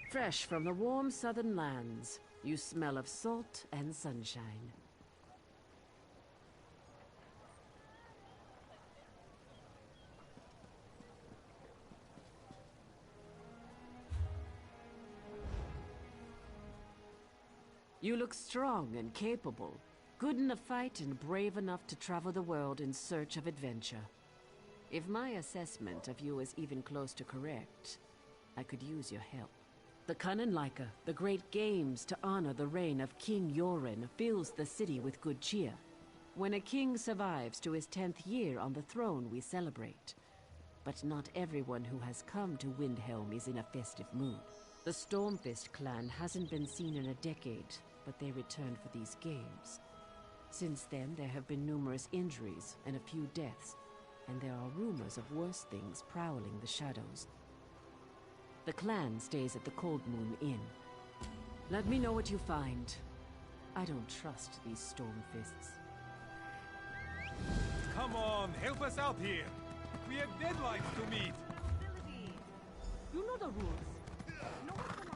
Fresh from the warm southern lands, you smell of salt and sunshine. You look strong and capable, good in a fight and brave enough to travel the world in search of adventure. If my assessment of you is even close to correct, I could use your help. The Kananlaika, the great games to honor the reign of King Yoren, fills the city with good cheer. When a king survives to his 10th year on the throne, we celebrate. But not everyone who has come to Windhelm is in a festive mood. The Stormfist clan hasn't been seen in a decade, but they returned for these games. Since then, there have been numerous injuries and a few deaths, and there are rumors of worse things prowling the shadows. The clan stays at the Cold Moon Inn. Let me know what you find. I don't trust these Stormfists. Come on, help us out here. We have deadlines to meet. You know the rules. No one can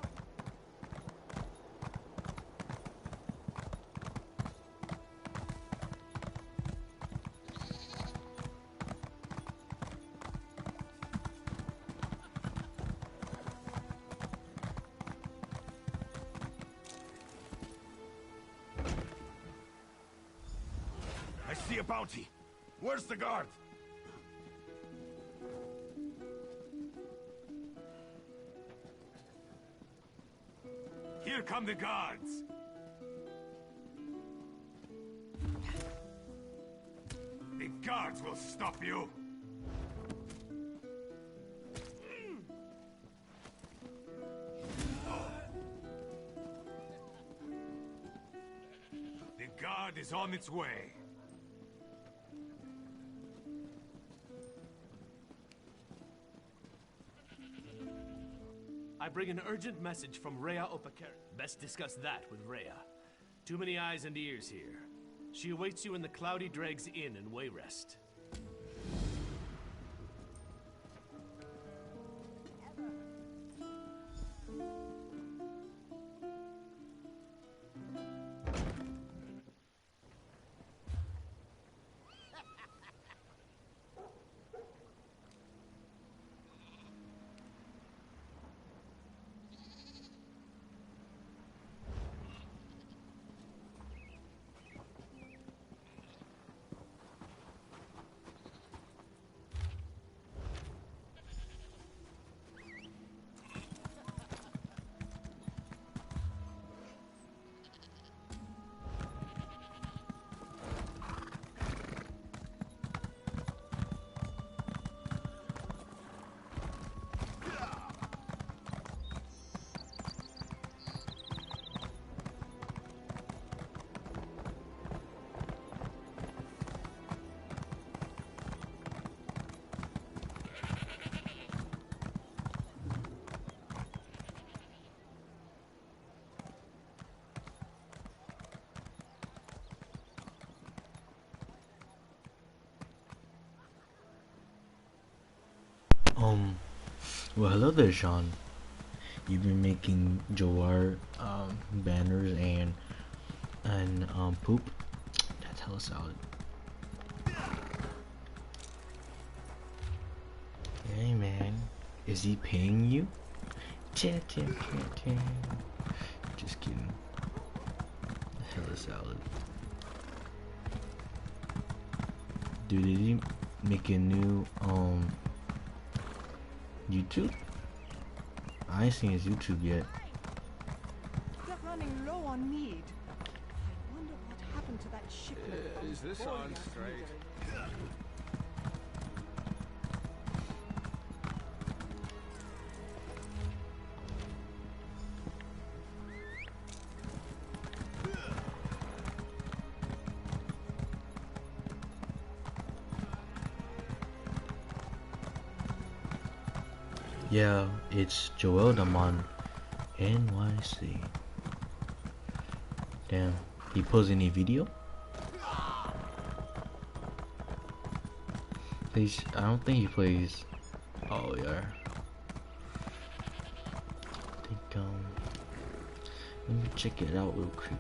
I see a bounty. Where's the guard? Here come the guards. The guards will stop you. The guard is on its way. I bring an urgent message from Rhea Opaker. Best discuss that with Rhea. Too many eyes and ears here. She awaits you in the Cloudy Dregs Inn in Wayrest. Well, hello there, Sean. You've been making Jawar banners and poop. That's hella solid. Hey man, is he paying you? Just kidding. Hella solid. Dude, did he make a new YouTube? I ain't seen his YouTube yet. They're running low on mead. I wonder what happened to that shipment. Is this on straight? Yeah, it's Joel Damon, NYC. Damn, he posts any video? Please, I don't think he plays. Oh yeah. Let me check it out real quick.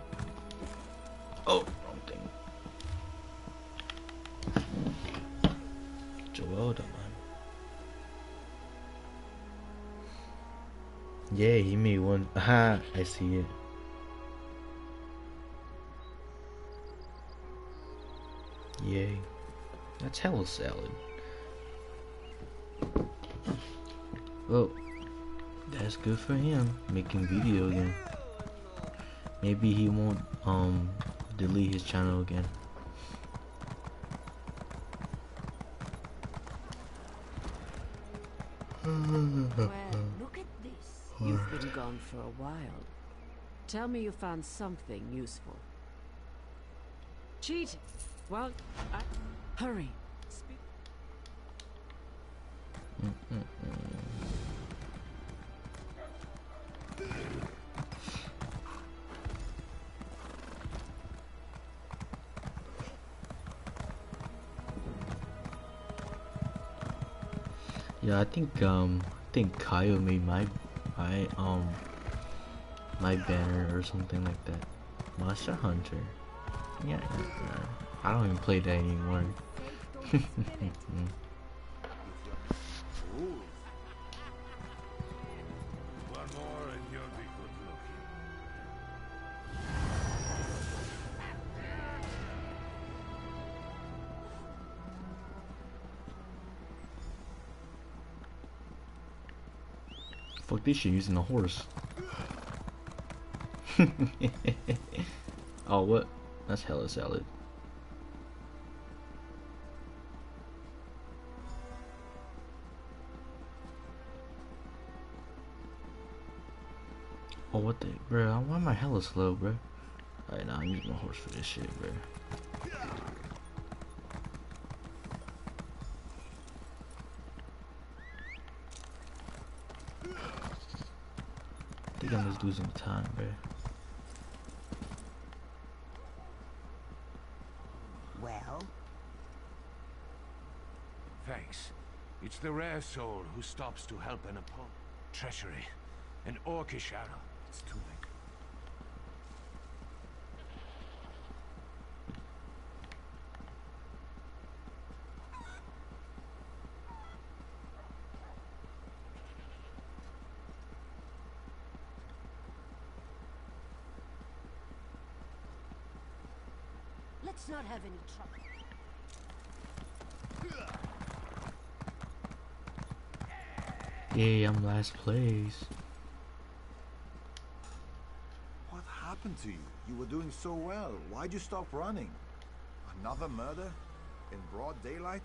Oh, wrong thing. Joel, man. Yeah, he made one. Aha, I see it. Yay. That's hella salad. Well, that's good for him, making video again. Maybe he won't delete his channel again. Well, look at this. You've been gone for a while. Tell me you found something useful. Cheating? Well, hurry. Speak. Yeah, I think Kyle made my banner or something like that. Monster Hunter. Yeah, I don't even play that anymore. One more and you'll be good looking. Fuck this shit using a horse. Oh, what? That's hella salad. Oh, what the, bro? Why am I hella slow, bro? Alright, now I'm using my horse for this shit, bro. I think I'm just losing time, bro. Well? Thanks. It's the rare soul who stops to help an opponent. Treachery. An orcish arrow. It's too late. Let's not have any trouble. Yeah, I'm last place. What happened to you? You were doing so well. Why'd you stop running? Another murder? In broad daylight?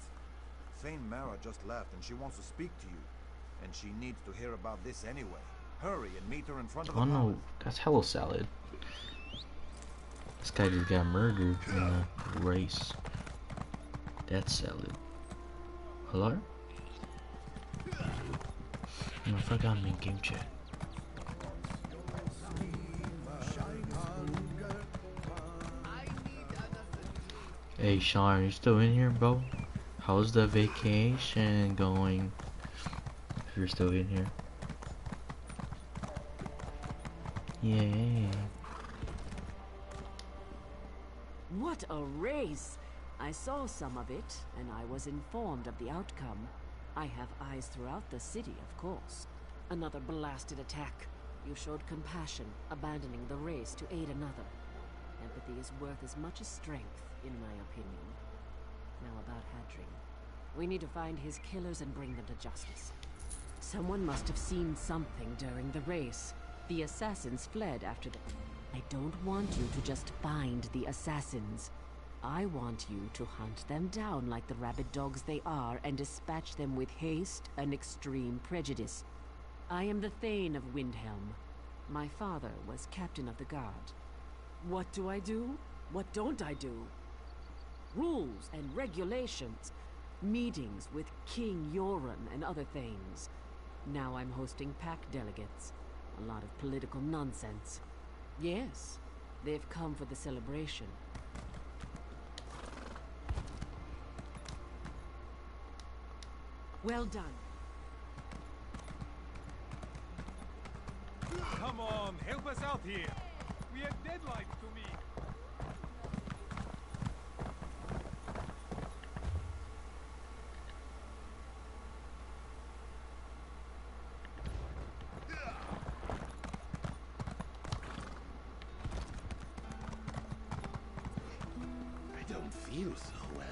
Saint Mara just left and she wants to speak to you. And she needs to hear about this anyway. Hurry and meet her in front of the Oh no, palace. that's hella salad. This guy just got murdered in a race. That's salad. Hello? No, I forgot me game chat. Hey Sean, you still in here, bro? How's the vacation going? If you're still in here. Yeah. What a race! I saw some of it, and I was informed of the outcome. I have eyes throughout the city, of course. Another blasted attack. You showed compassion, abandoning the race to aid another. Empathy is worth as much as strength, in my opinion. Now about Hadring. We need to find his killers and bring them to justice. Someone must have seen something during the race. The assassins fled after the... I don't want you to just find the assassins. I want you to hunt them down like the rabid dogs they are and dispatch them with haste and extreme prejudice. I am the Thane of Windhelm. My father was captain of the guard. What do I do? What don't I do? Rules and regulations. Meetings with King Yoren and other Thanes. Now I'm hosting pack delegates. A lot of political nonsense. Yes, they've come for the celebration. Well done. Come on, help us out here. We have deadlines to meet. I don't feel so well.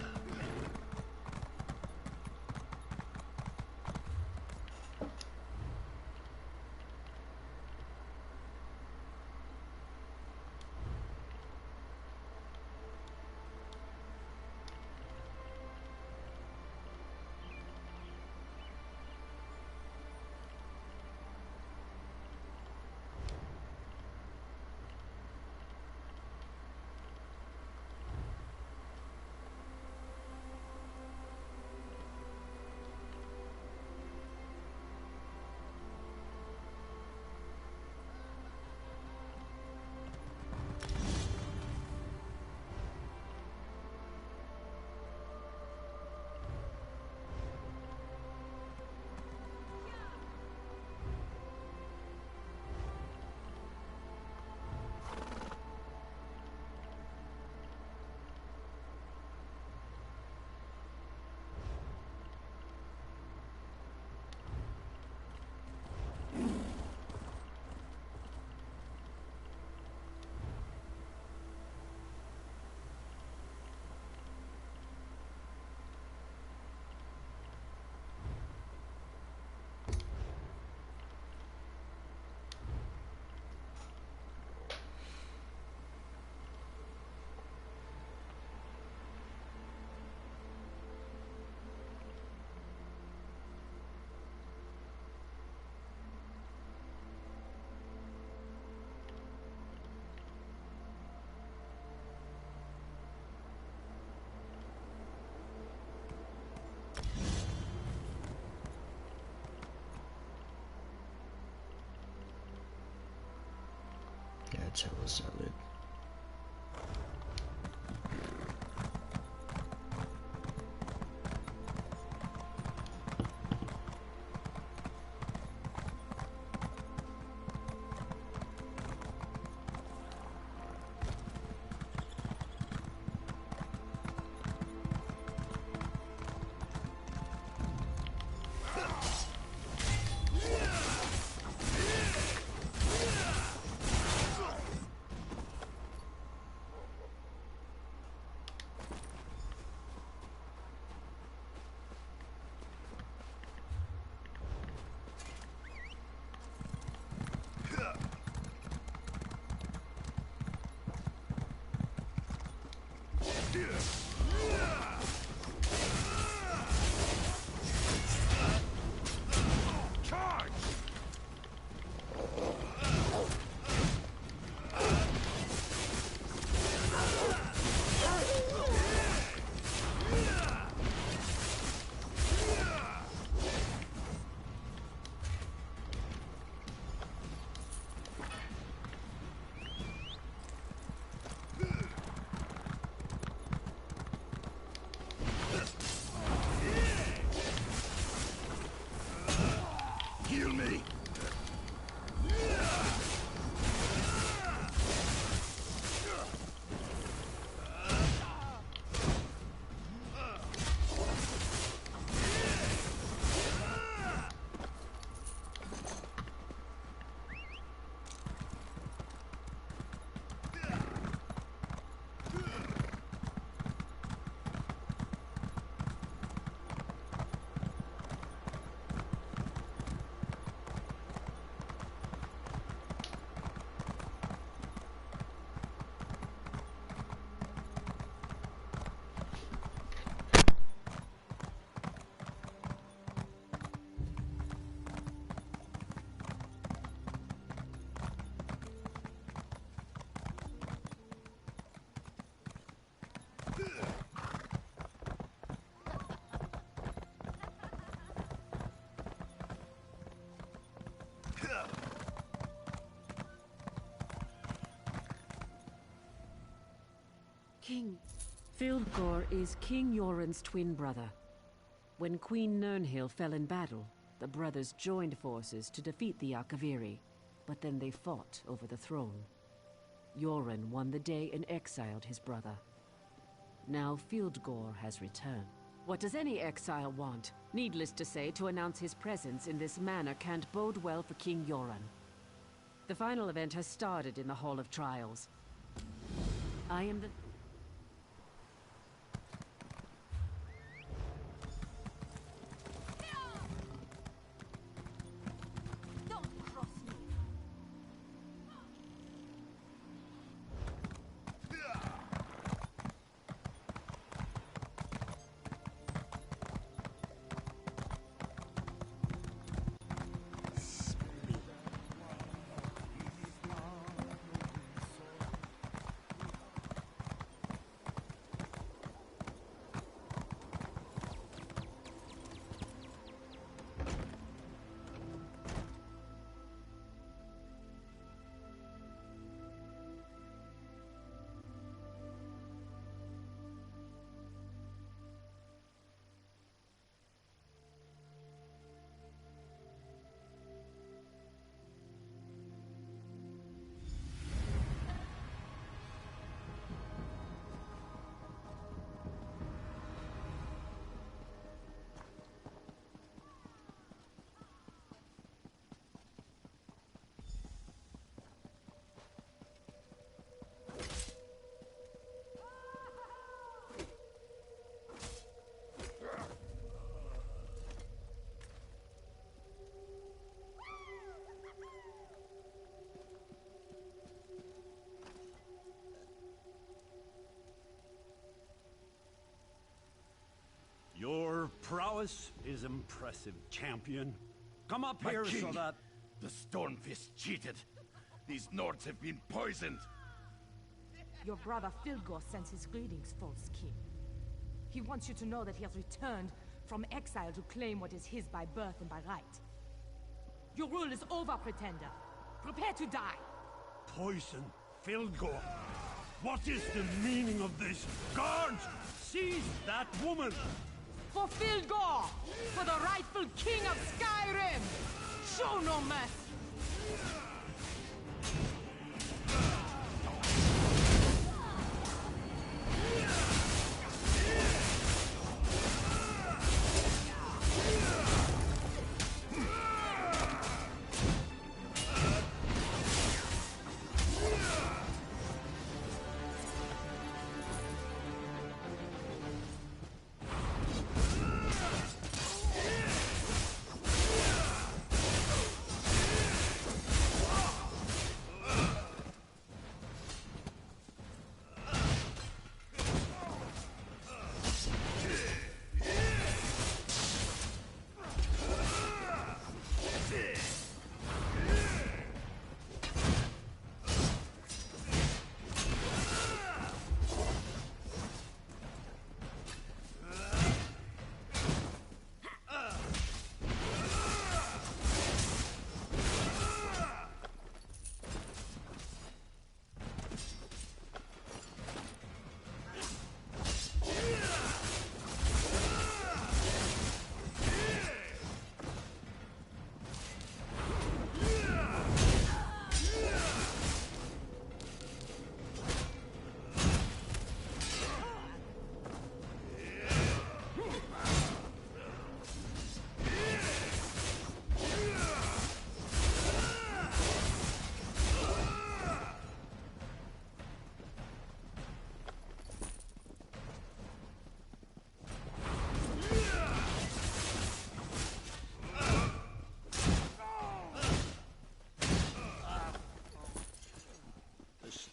That's hella solid. King. Fildgor is King Yoren's twin brother. When Queen Nirnhill fell in battle, the brothers joined forces to defeat the Akaviri, but then they fought over the throne. Yoren won the day and exiled his brother. Now Fildgor has returned. What does any exile want? Needless to say, to announce his presence in this manor can't bode well for King Yoren. The final event has started in the Hall of Trials. I am the... Your prowess is impressive, champion. Come up My here king, so that... the Stormfist cheated. These Nords have been poisoned. Your brother Fildgor sends his greetings, false king. He wants you to know that he has returned from exile to claim what is his by birth and by right. Your rule is over, pretender. Prepare to die. Poison Fildgor. What is the meaning of this? Guards, seize that woman! For Fildgor! For the rightful king of Skyrim! Show no mercy!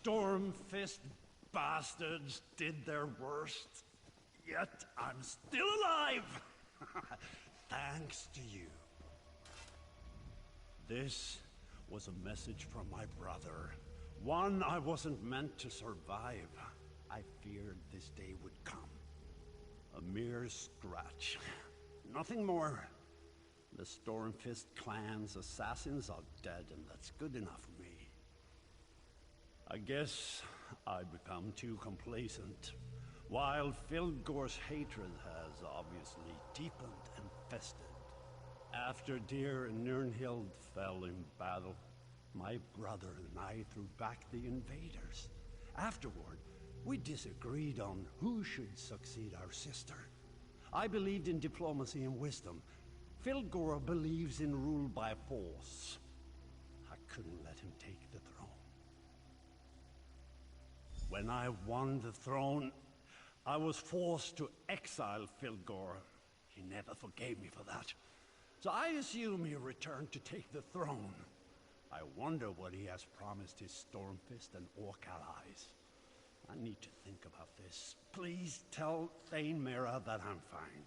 Stormfist bastards did their worst, yet I'm still alive! Thanks to you. This was a message from my brother. One I wasn't meant to survive. I feared this day would come. A mere scratch. Nothing more. The Stormfist clan's assassins are dead, and that's good enough for me. I guess I've become too complacent, while Fildgor's hatred has obviously deepened and festered. After dear Nirnhild fell in battle, My brother and I threw back the invaders. Afterward, we disagreed on who should succeed our sister. I believed in diplomacy and wisdom. Filgor believes in rule by force. I couldn't let him take the throne. When I won the throne, I was forced to exile Filgor. He never forgave me for that. So I assume he returned to take the throne. I wonder what he has promised his Stormfist and Orc allies. I need to think about this. Please tell Thane Mera that I'm fine.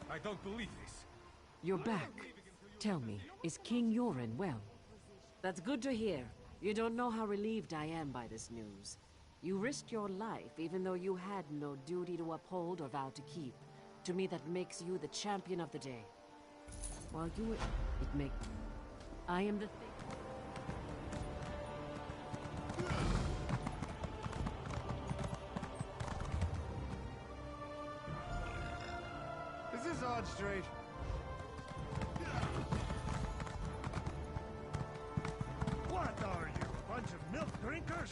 I don't believe this. You're back. Tell me, is King Yoren well? That's good to hear. You don't know how relieved I am by this news. You risked your life even though you had no duty to uphold or vow to keep. To me, that makes you the champion of the day. While you were... I am the thing. Is this odd straight? What are you, a bunch of milk drinkers?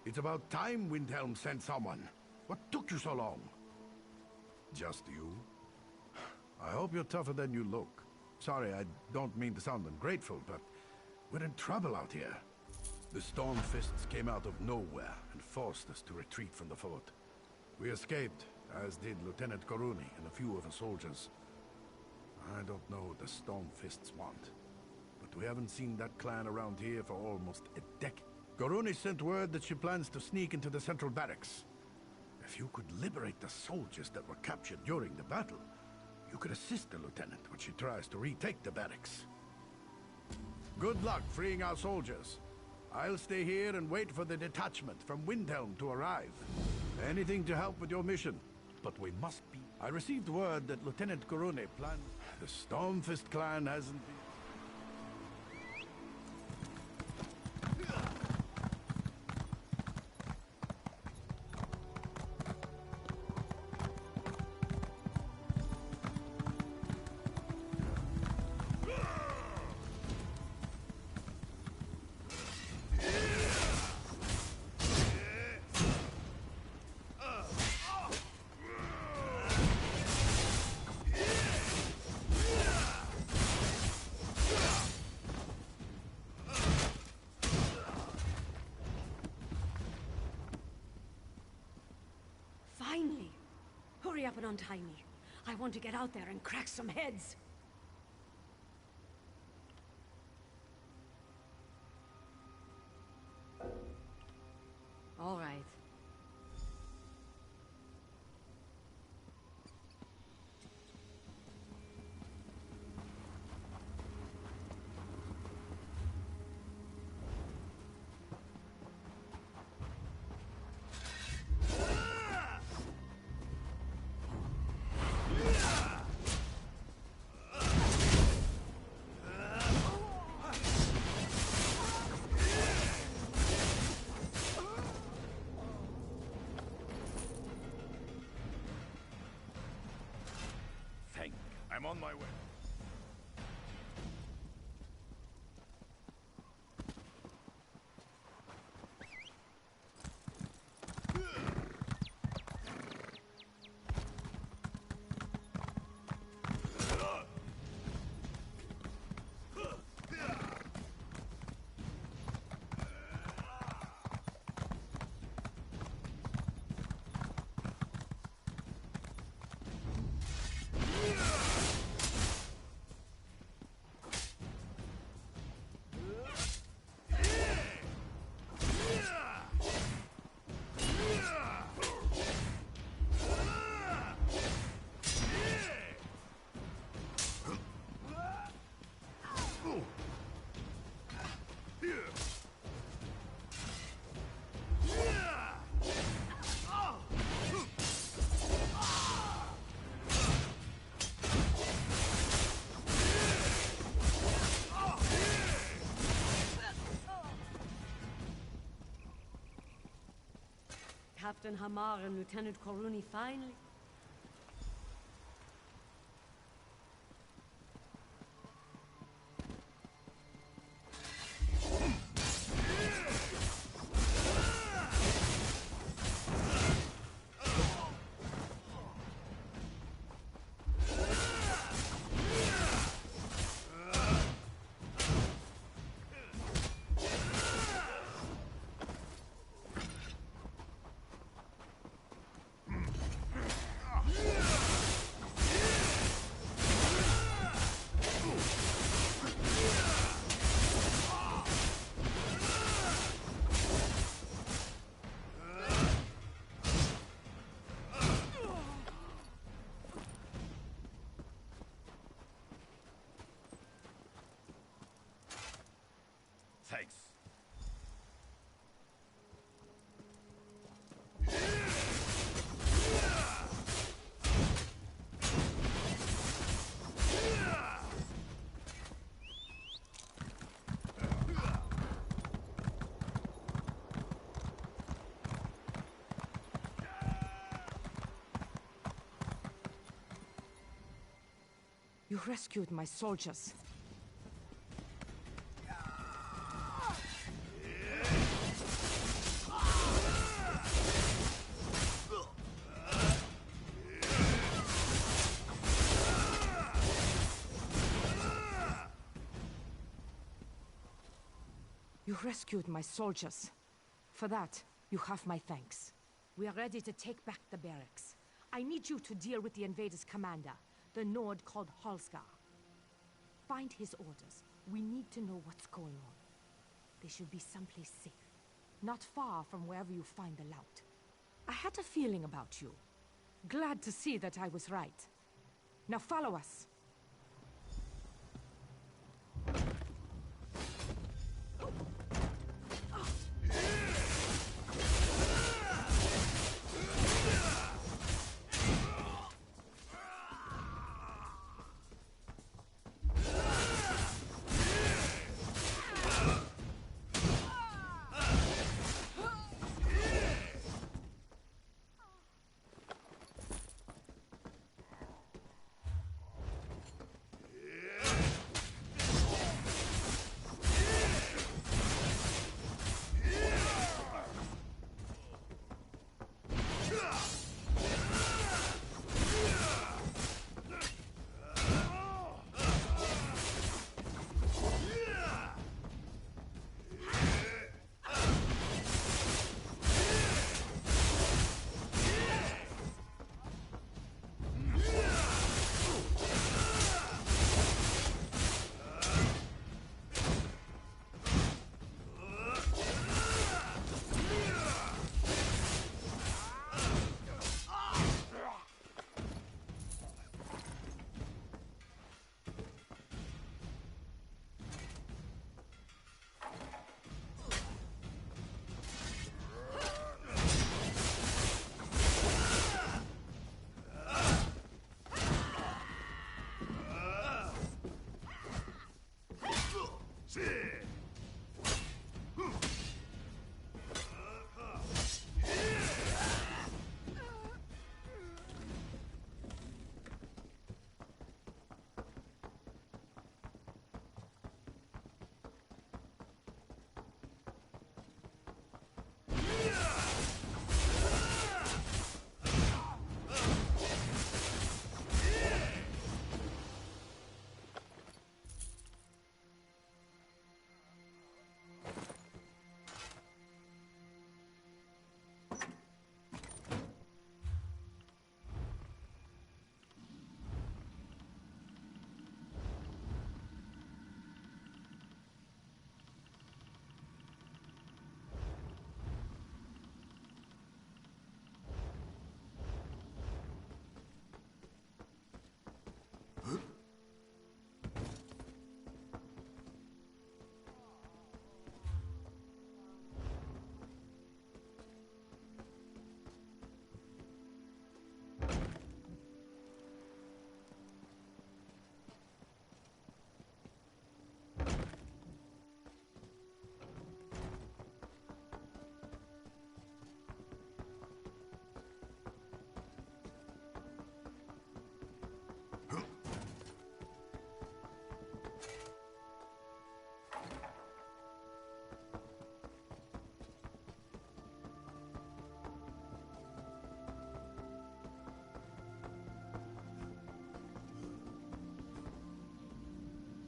It's about time Windhelm sent someone. What took you so long? Just you? I hope you're tougher than you look. Sorry, I don't mean to sound ungrateful, but we're in trouble out here. The Stormfists came out of nowhere and forced us to retreat from the fort. We escaped, as did Lieutenant Koruni and a few of the soldiers. I don't know what the Stormfists want, but we haven't seen that clan around here for almost a decade. Koruni sent word that she plans to sneak into the central barracks. If you could liberate the soldiers that were captured during the battle, you could assist the lieutenant when she tries to retake the barracks. Good luck freeing our soldiers. I'll stay here and wait for the detachment from Windhelm to arrive. Anything to help with your mission. but we must be. I received word that Lieutenant Korune plans... The Stormfist clan hasn't been... Finally! Hurry up and untie me. I want to get out there and crack some heads. All right. I'm on my way. Captain Hamar and Lieutenant Korune finally... Thanks. You rescued my soldiers. You rescued my soldiers. For that, you have my thanks. We are ready to take back the barracks. I need you to deal with the invaders' commander, the Nord called Halskar. Find his orders. We need to know what's going on. They should be someplace safe, not far from wherever you find the lout. I had a feeling about you. Glad to see that I was right. Now follow us.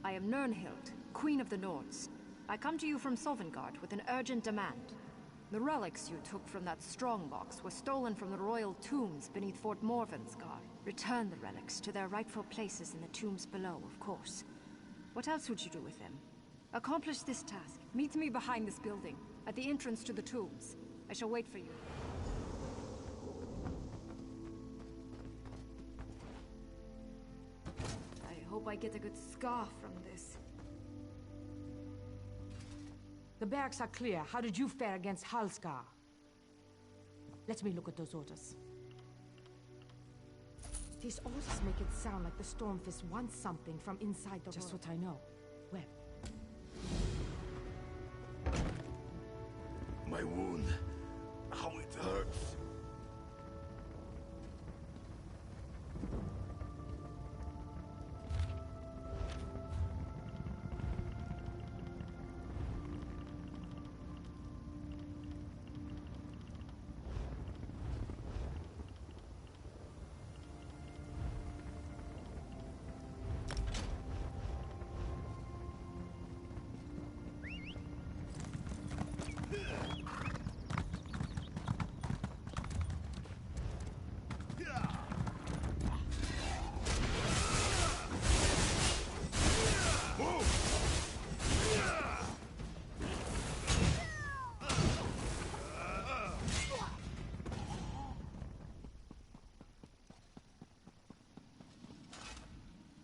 I am Nirnhild, Queen of the Nords. I come to you from Sovngarde with an urgent demand. The relics you took from that strongbox were stolen from the royal tombs beneath Fort Morvensgard. Return the relics to their rightful places in the tombs below, of course. What else would you do with them? Accomplish this task. Meet me behind this building, at the entrance to the tombs. I shall wait for you. I hope I get a good scar from this. The barracks are clear. How did you fare against Halskar? Let me look at those orders. These orders make it sound like the Stormfist wants something from inside the Just what I know. Where? My wound. How it hurts.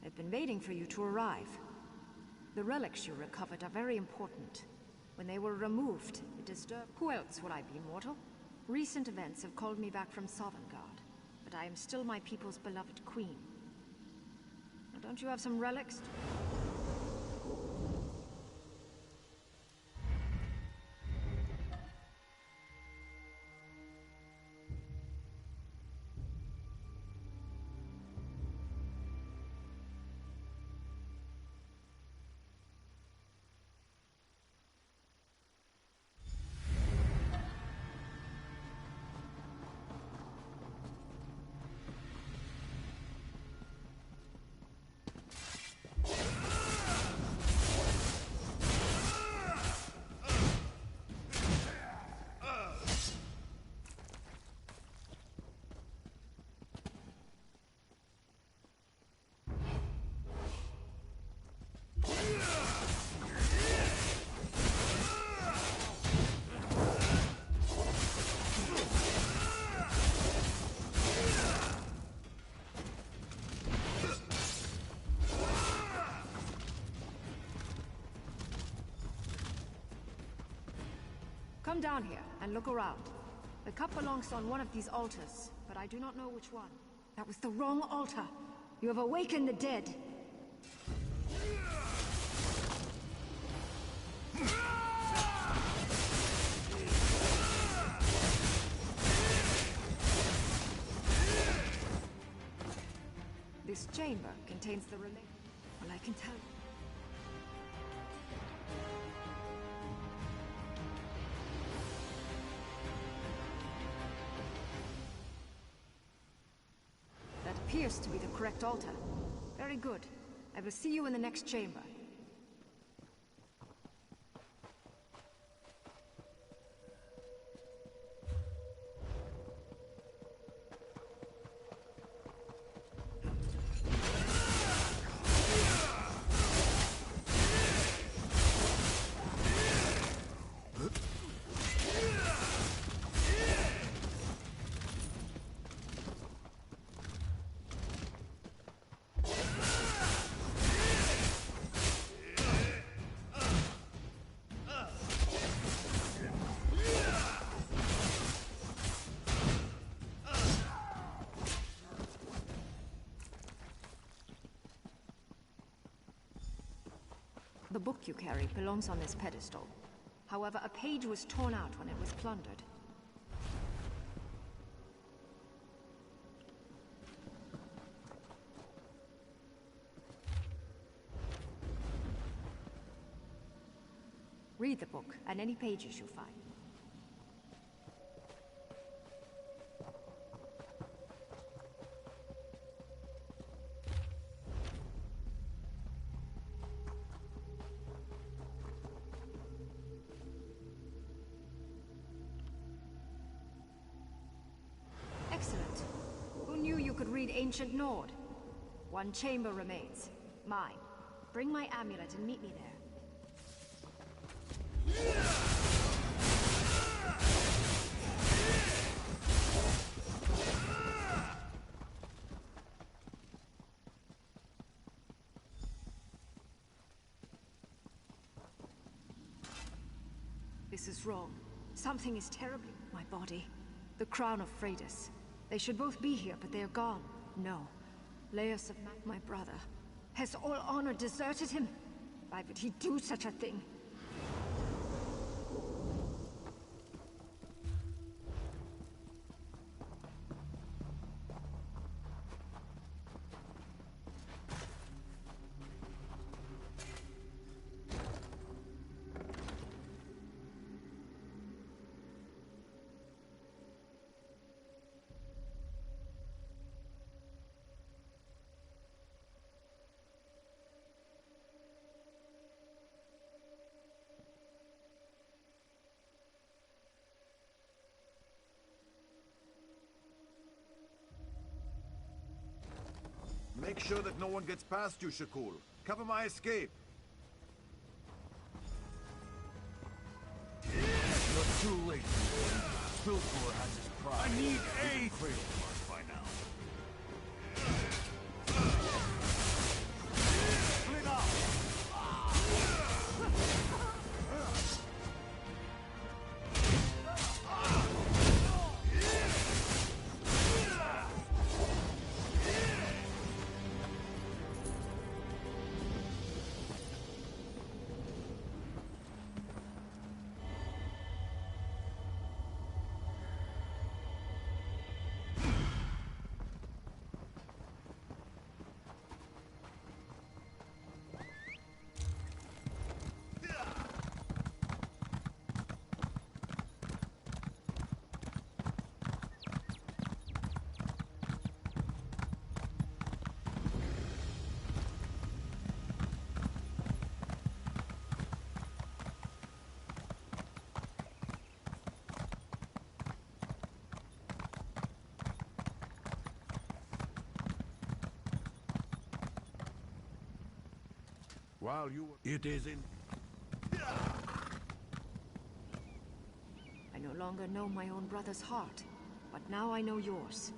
I've been waiting for you to arrive. The relics you recovered are very important. When they were removed, it disturbed... Who else would I be, mortal? Recent events have called me back from Sovngarde, but I am still my people's beloved queen. Now, don't you have some relics? Come down here and look around. The cup belongs on one of these altars, but I do not know which one. That was the wrong altar. You have awakened the dead. This chamber contains the relic. Well, I can tell you. Appears to be the correct altar. Very good. I will see you in the next chamber. The book you carry belongs on this pedestal. However, a page was torn out when it was plundered. Read the book and any pages you find. could read ancient Nord. One chamber remains. Mine. Bring my amulet and meet me there. This is wrong. Something is terribly... My body. The crown of Freydis. They should both be here, but they are gone. No. Laius of my brother. Has all honor deserted him? Why would he do such a thing? Make sure that no one gets past you, Shakul. Cover my escape. You're too late, boy. Filgor has his pride. I need aid! By now. Split up! While you were... It is in... I no longer know my own brother's heart, but now I know yours.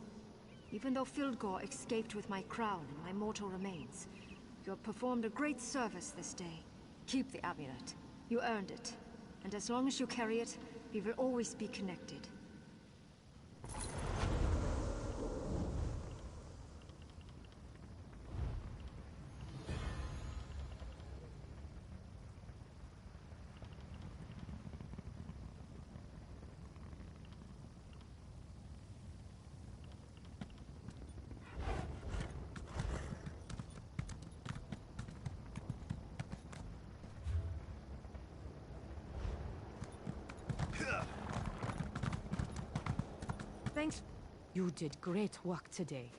Even though Filgor escaped with my crown and my mortal remains, you have performed a great service this day. Keep the amulet. You earned it. And as long as you carry it, we will always be connected. Thanks. You did great work today.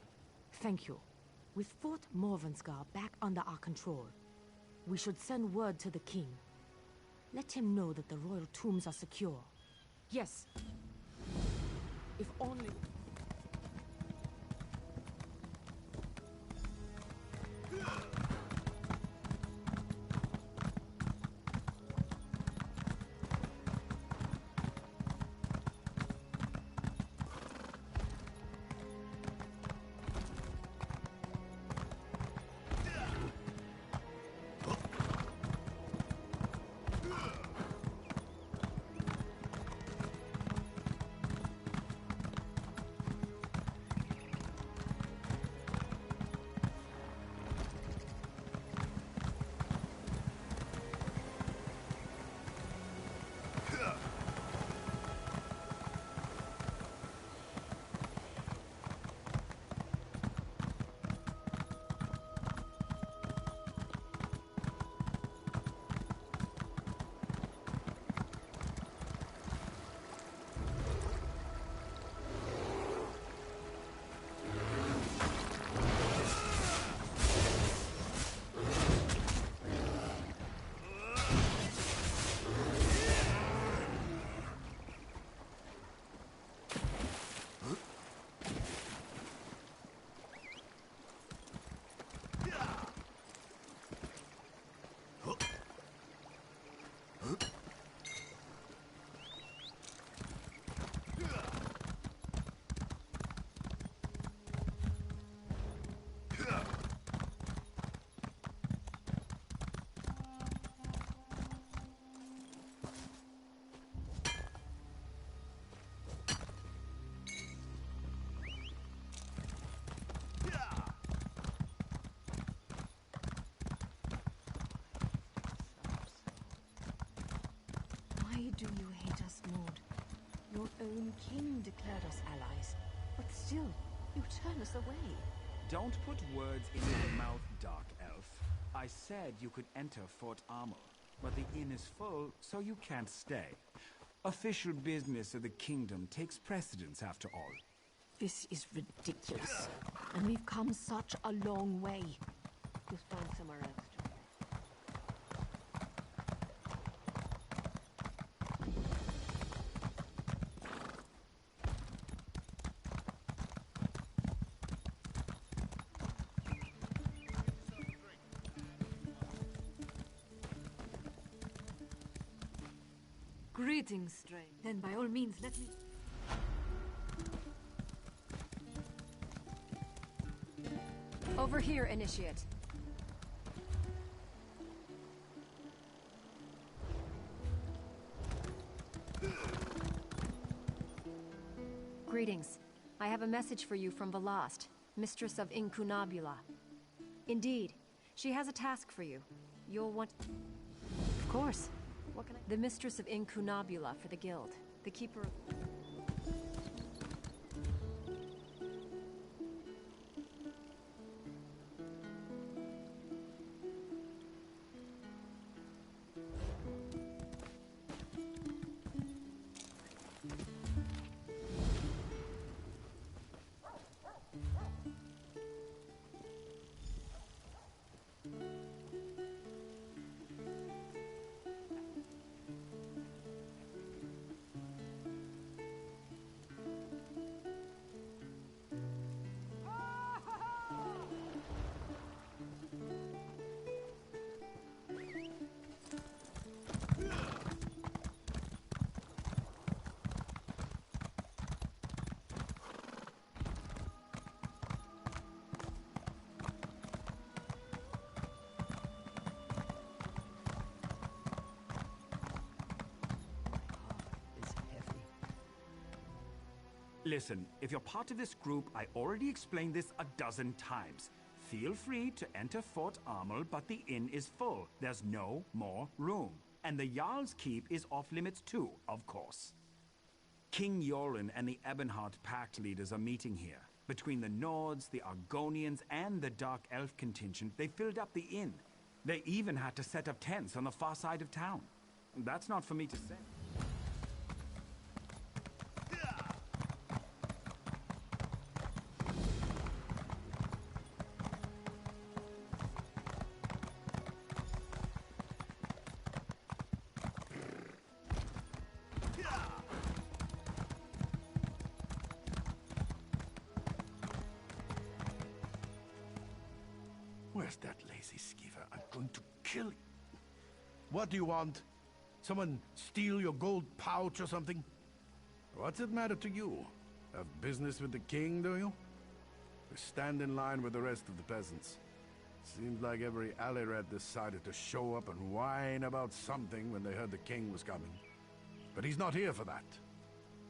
Thank you. With Fort Morvenskar back under our control, we should send word to the king. Let him know that the royal tombs are secure. Yes. If only... do you hate us, Lord? Your own king declared us allies, but still, you turn us away. Don't put words in my mouth, Dark Elf. I said you could enter Fort Armor, but the inn is full, so you can't stay. Official business of the kingdom takes precedence after all. This is ridiculous, and we've come such a long way. You'll find somewhere else to go. Greetings, Stray. Then by all means, let me... Over here, Initiate. Greetings. I have a message for you from Velast, Mistress of Incunabula. Indeed, she has a task for you. You'll want... Of course. What can I... The Mistress of Incunabula for the Guild. The Keeper of... Listen, if you're part of this group, I already explained this a dozen times. Feel free to enter Fort Armel, but the inn is full. There's no more room. And the Jarl's Keep is off limits too, of course. King Yoren and the Ebonheart Pact leaders are meeting here. Between the Nords, the Argonians, and the Dark Elf contingent, they filled up the inn. They even had to set up tents on the far side of town. That's not for me to say. Where's that lazy skeever? I'm going to kill you. What do you want? Someone steal your gold pouch or something? What's it matter to you? Have business with the king, do you? We stand in line with the rest of the peasants. Seems like every alley rat decided to show up and whine about something when they heard the king was coming. But he's not here for that.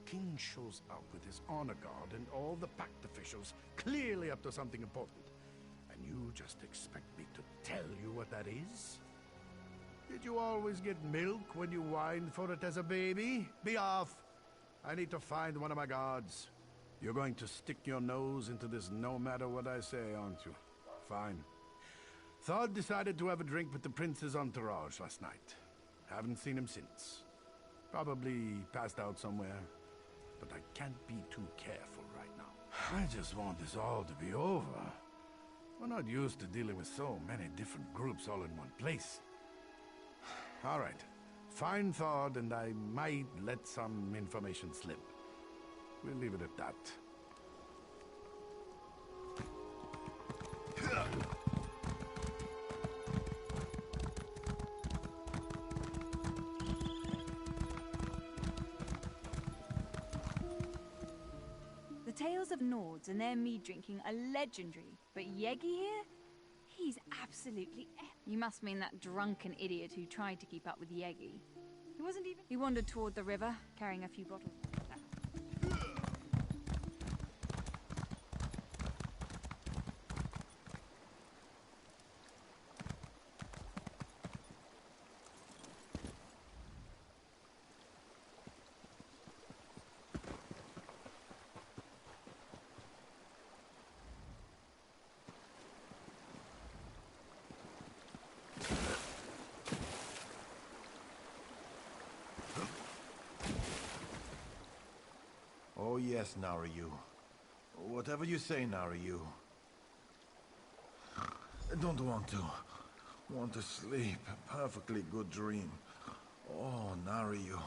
King shows up with his honor guard and all the pact officials, clearly up to something important. And you just expect me to tell you what that is? Did you always get milk when you whined for it as a baby? Be off! I need to find one of my guards. You're going to stick your nose into this no matter what I say, aren't you? Fine. Thod decided to have a drink with the prince's entourage last night. Haven't seen him since. Probably passed out somewhere. But I can't be too careful right now. I just want this all to be over. We're not used to dealing with so many different groups all in one place. All right. Find Thod, and I might let some information slip. We'll leave it at that. The tales of Nords and their mead drinking are legendary, but Yegi here? He's absolutely epic. You must mean that drunken idiot who tried to keep up with Yegi. He wasn't even... He wandered toward the river, carrying a few bottles. yes, Narayu. Whatever you say, Narayu. I don't want to. Want to sleep. A perfectly good dream. Oh, Narayu.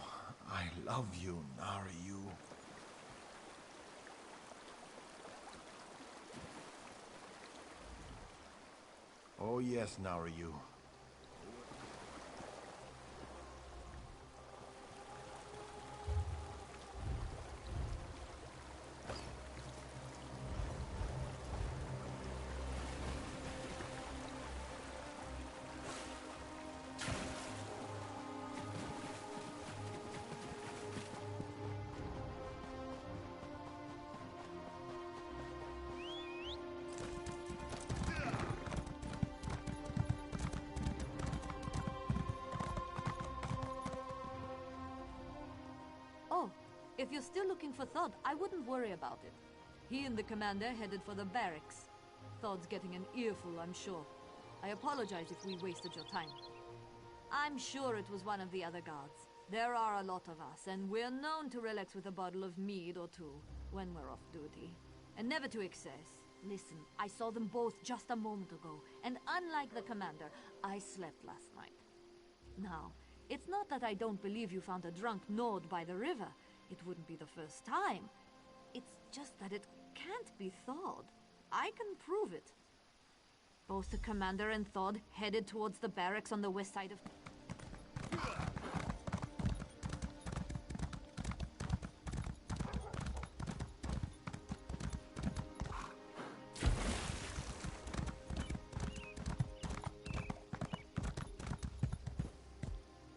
I love you, Narayu. Oh yes, Narayu. Oh, if you're still looking for Thod, I wouldn't worry about it. He and the commander headed for the barracks. Thod's getting an earful, I'm sure. I apologize if we wasted your time. I'm sure it was one of the other guards. There are a lot of us, and we're known to relax with a bottle of mead or two when we're off duty. And never to excess. Listen, I saw them both just a moment ago, and unlike the commander, I slept last night. Now, it's not that I don't believe you found a drunk Nord by the river. It wouldn't be the first time. It's just that it can't be Thod. I can prove it. Both the commander and Thod headed towards the barracks on the west side of...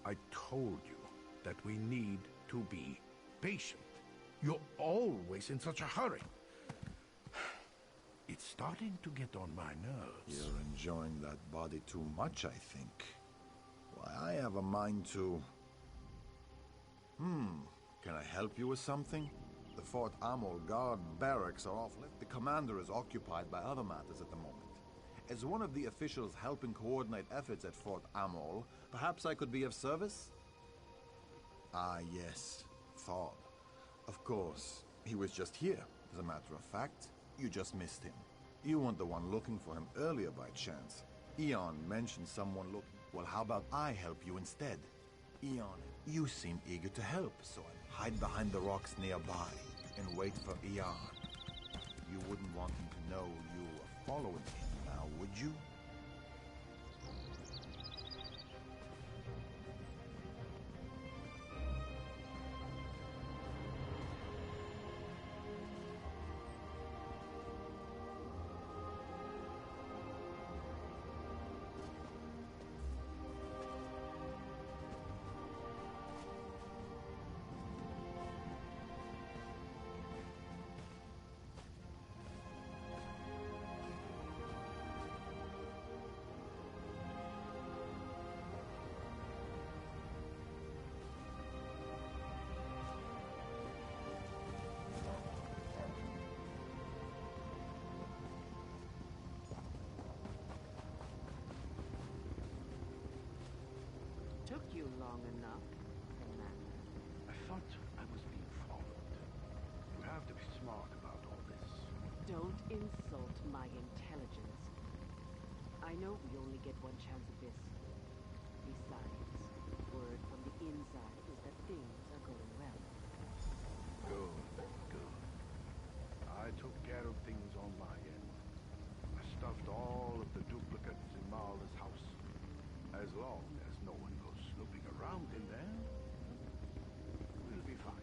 I told you that we need to be patient. You're always in such a hurry. It's starting to get on my nerves. You're enjoying that body too much, I think. Why, I have a mind to... Can I help you with something? The Fort Amol guard barracks are off limits. The commander is occupied by other matters at the moment. As one of the officials helping coordinate efforts at Fort Amol, perhaps I could be of service? Ah, yes. Thod. Of course. He was just here. As a matter of fact, you just missed him. You weren't the one looking for him earlier by chance. Eon mentioned someone looking. Well, how about I help you instead? Eon, you seem eager to help, so I hide behind the rocks nearby and wait for Eon. You wouldn't want him to know you were following him now, would you? Took you long enough, Commander. I thought I was being followed. You have to be smart about all this. Don't insult my intelligence. I know we only get one chance at this. Besides, word from the inside is that things are going well. Good, good. I took care of things on my end. I stuffed all of the duplicates in Marla's house. As long as no one goes snooping around in there, we'll be fine.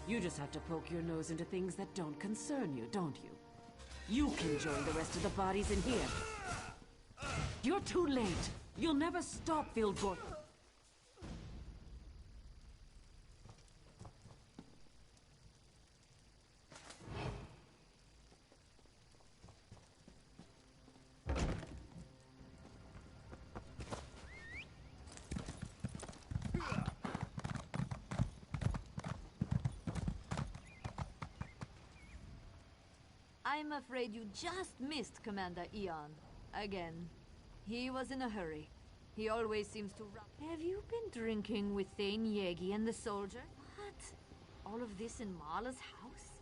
You just have to poke your nose into things that don't concern you, don't you? You can join the rest of the bodies in here. You're too late. You'll never stop, Vilgor. I'm afraid you just missed Commander Eon. Again. He was in a hurry. He always seems to run. Have you been drinking with Thane Yegi and the soldier? What? All of this in Marla's house?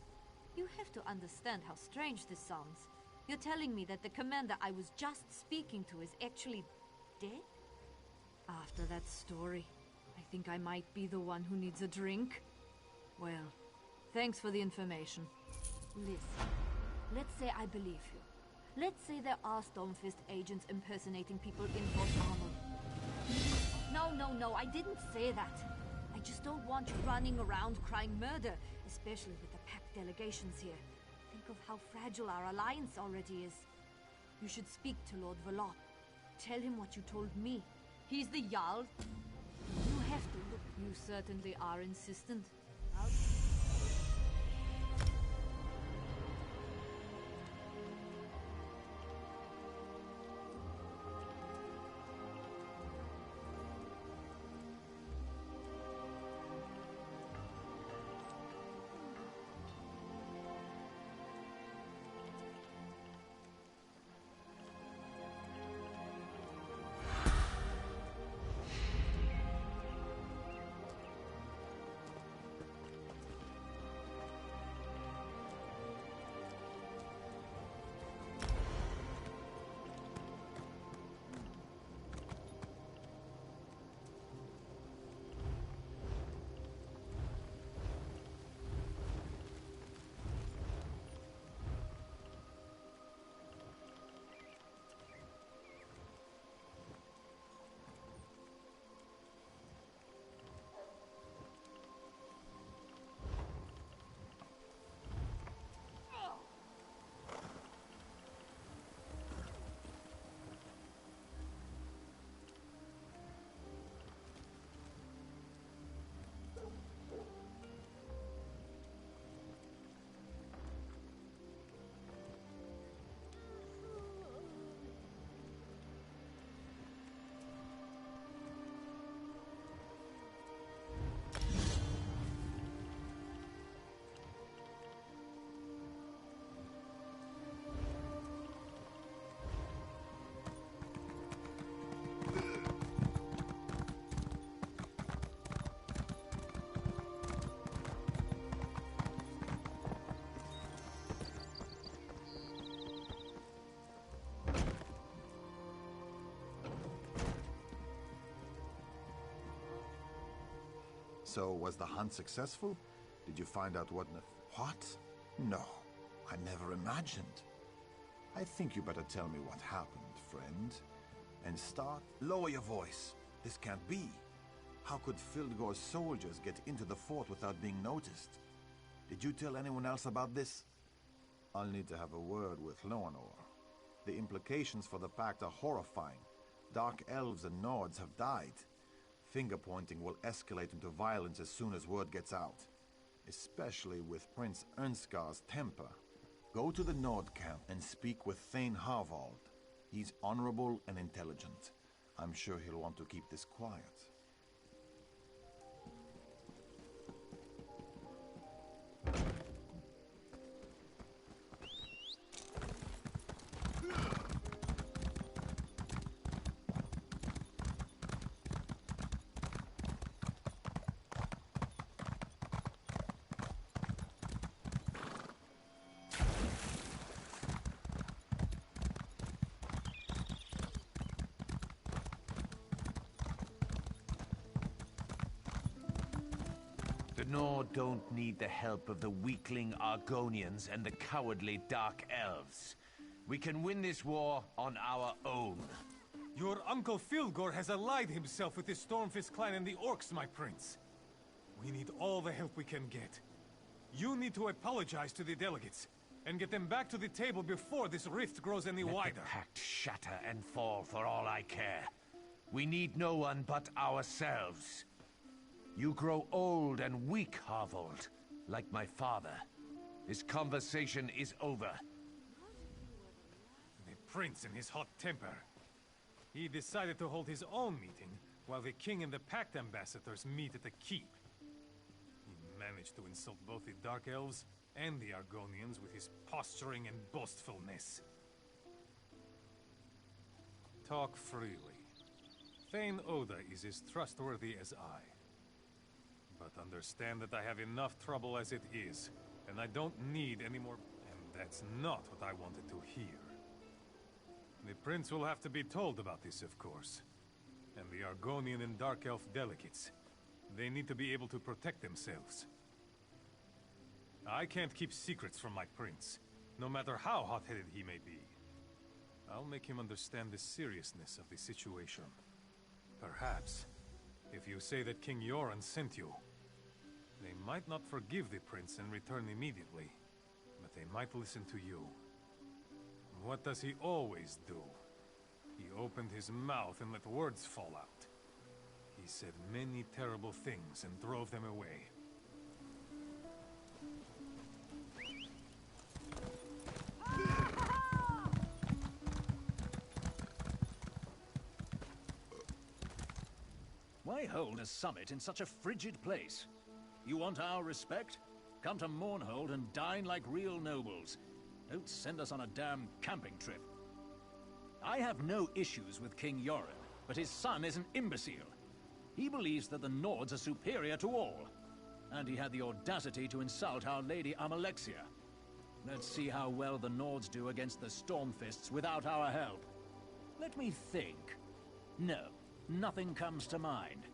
You have to understand how strange this sounds. You're telling me that the commander I was just speaking to is actually dead? After that story, I think I might be the one who needs a drink. Well, thanks for the information. Listen, let's say I believe you. Let's say there are Stormfist agents impersonating people in Fort Armor. No, I didn't say that. I just don't want you running around crying murder, especially with the Pact delegations here. Think of how fragile our alliance already is. You should speak to Lord Valot. Tell him what you told me. He's the Jarl. You have to look. You certainly are insistent. So, was the hunt successful? Did you find out what... What? No, I never imagined. I think you better tell me what happened, friend. And start... Lower your voice. This can't be. How could Fildgor's soldiers get into the fort without being noticed? Did you tell anyone else about this? I'll need to have a word with Loanor. The implications for the Pact are horrifying. Dark elves and Nords have died. Finger-pointing will escalate into violence as soon as word gets out. Especially with Prince Ernskar's temper. Go to the Nord camp and speak with Thane Harvald. He's honorable and intelligent. I'm sure he'll want to keep this quiet. The Nord don't need the help of the weakling Argonians and the cowardly Dark Elves. We can win this war on our own. Your Uncle Fildgor has allied himself with the Stormfist clan and the Orcs, my prince. We need all the help we can get. You need to apologize to the delegates, and get them back to the table before this rift grows any wider. Let the pact shatter and fall for all I care. We need no one but ourselves. You grow old and weak, Harvold, like my father. This conversation is over. The prince in his hot temper. He decided to hold his own meeting, while the king and the Pact ambassadors meet at the keep. He managed to insult both the Dark Elves and the Argonians with his posturing and boastfulness. Talk freely. Thane Oda is as trustworthy as I. But understand that I have enough trouble as it is, and I don't need any more... And that's not what I wanted to hear. The prince will have to be told about this, of course. And the Argonian and Dark Elf delegates. They need to be able to protect themselves. I can't keep secrets from my prince, no matter how hot-headed he may be. I'll make him understand the seriousness of the situation. Perhaps, if you say that King Yoren sent you, they might not forgive the prince and return immediately, but they might listen to you. What does he always do? He opened his mouth and let words fall out. He said many terrible things and drove them away. Why hold a summit in such a frigid place? You want our respect? Come to Mournhold and dine like real nobles. Don't send us on a damn camping trip. I have no issues with King Yoren, but his son is an imbecile. He believes that the Nords are superior to all. And he had the audacity to insult Our Lady Amalexia. Let's see how well the Nords do against the Stormfists without our help. Let me think. No, nothing comes to mind.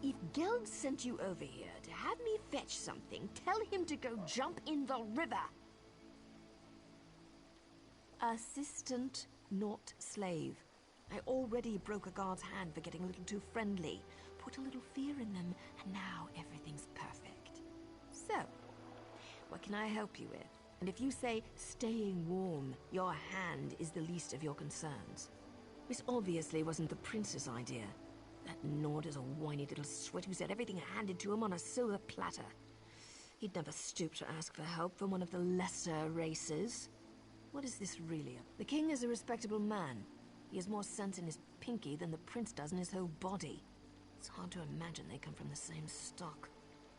If Geld sent you over here to have me fetch something, tell him to go jump in the river. Assistant, not slave. I already broke a guard's hand for getting a little too friendly. Put a little fear in them, and now everything's perfect. So, what can I help you with? And if you say staying warm, your hand is the least of your concerns. This obviously wasn't the prince's idea. That Nord is a whiny little swit who said everything handed to him on a silver platter. He'd never stoop to ask for help from one of the lesser races. What is this really? The king is a respectable man. He has more sense in his pinky than the prince does in his whole body. It's hard to imagine they come from the same stock.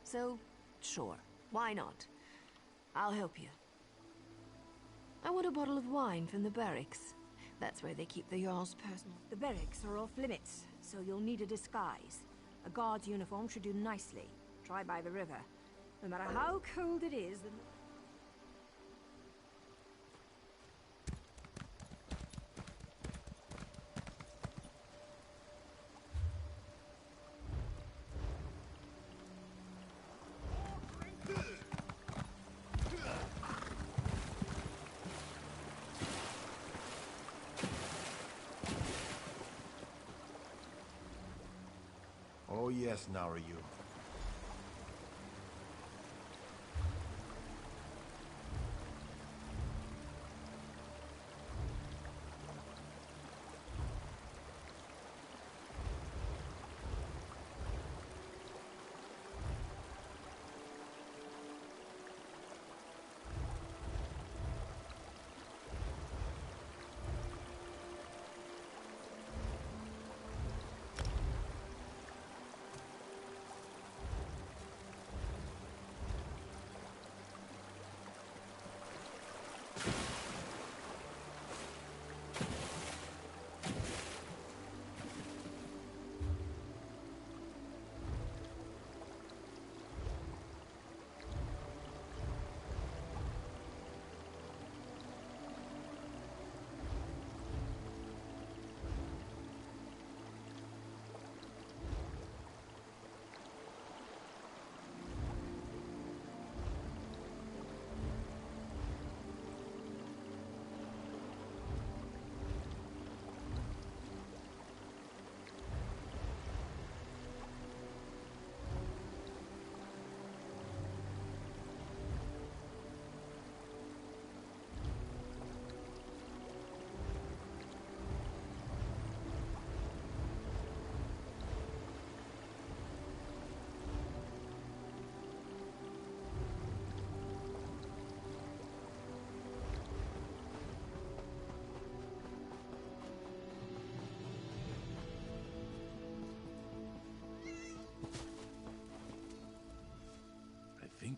So, sure, why not? I'll help you. I want a bottle of wine from the barracks. That's where they keep the Jarl's personal. The barracks are off limits, so you'll need a disguise. A guard's uniform should do nicely. Try by the river. No matter how cold it is, Oh yes, Narayu.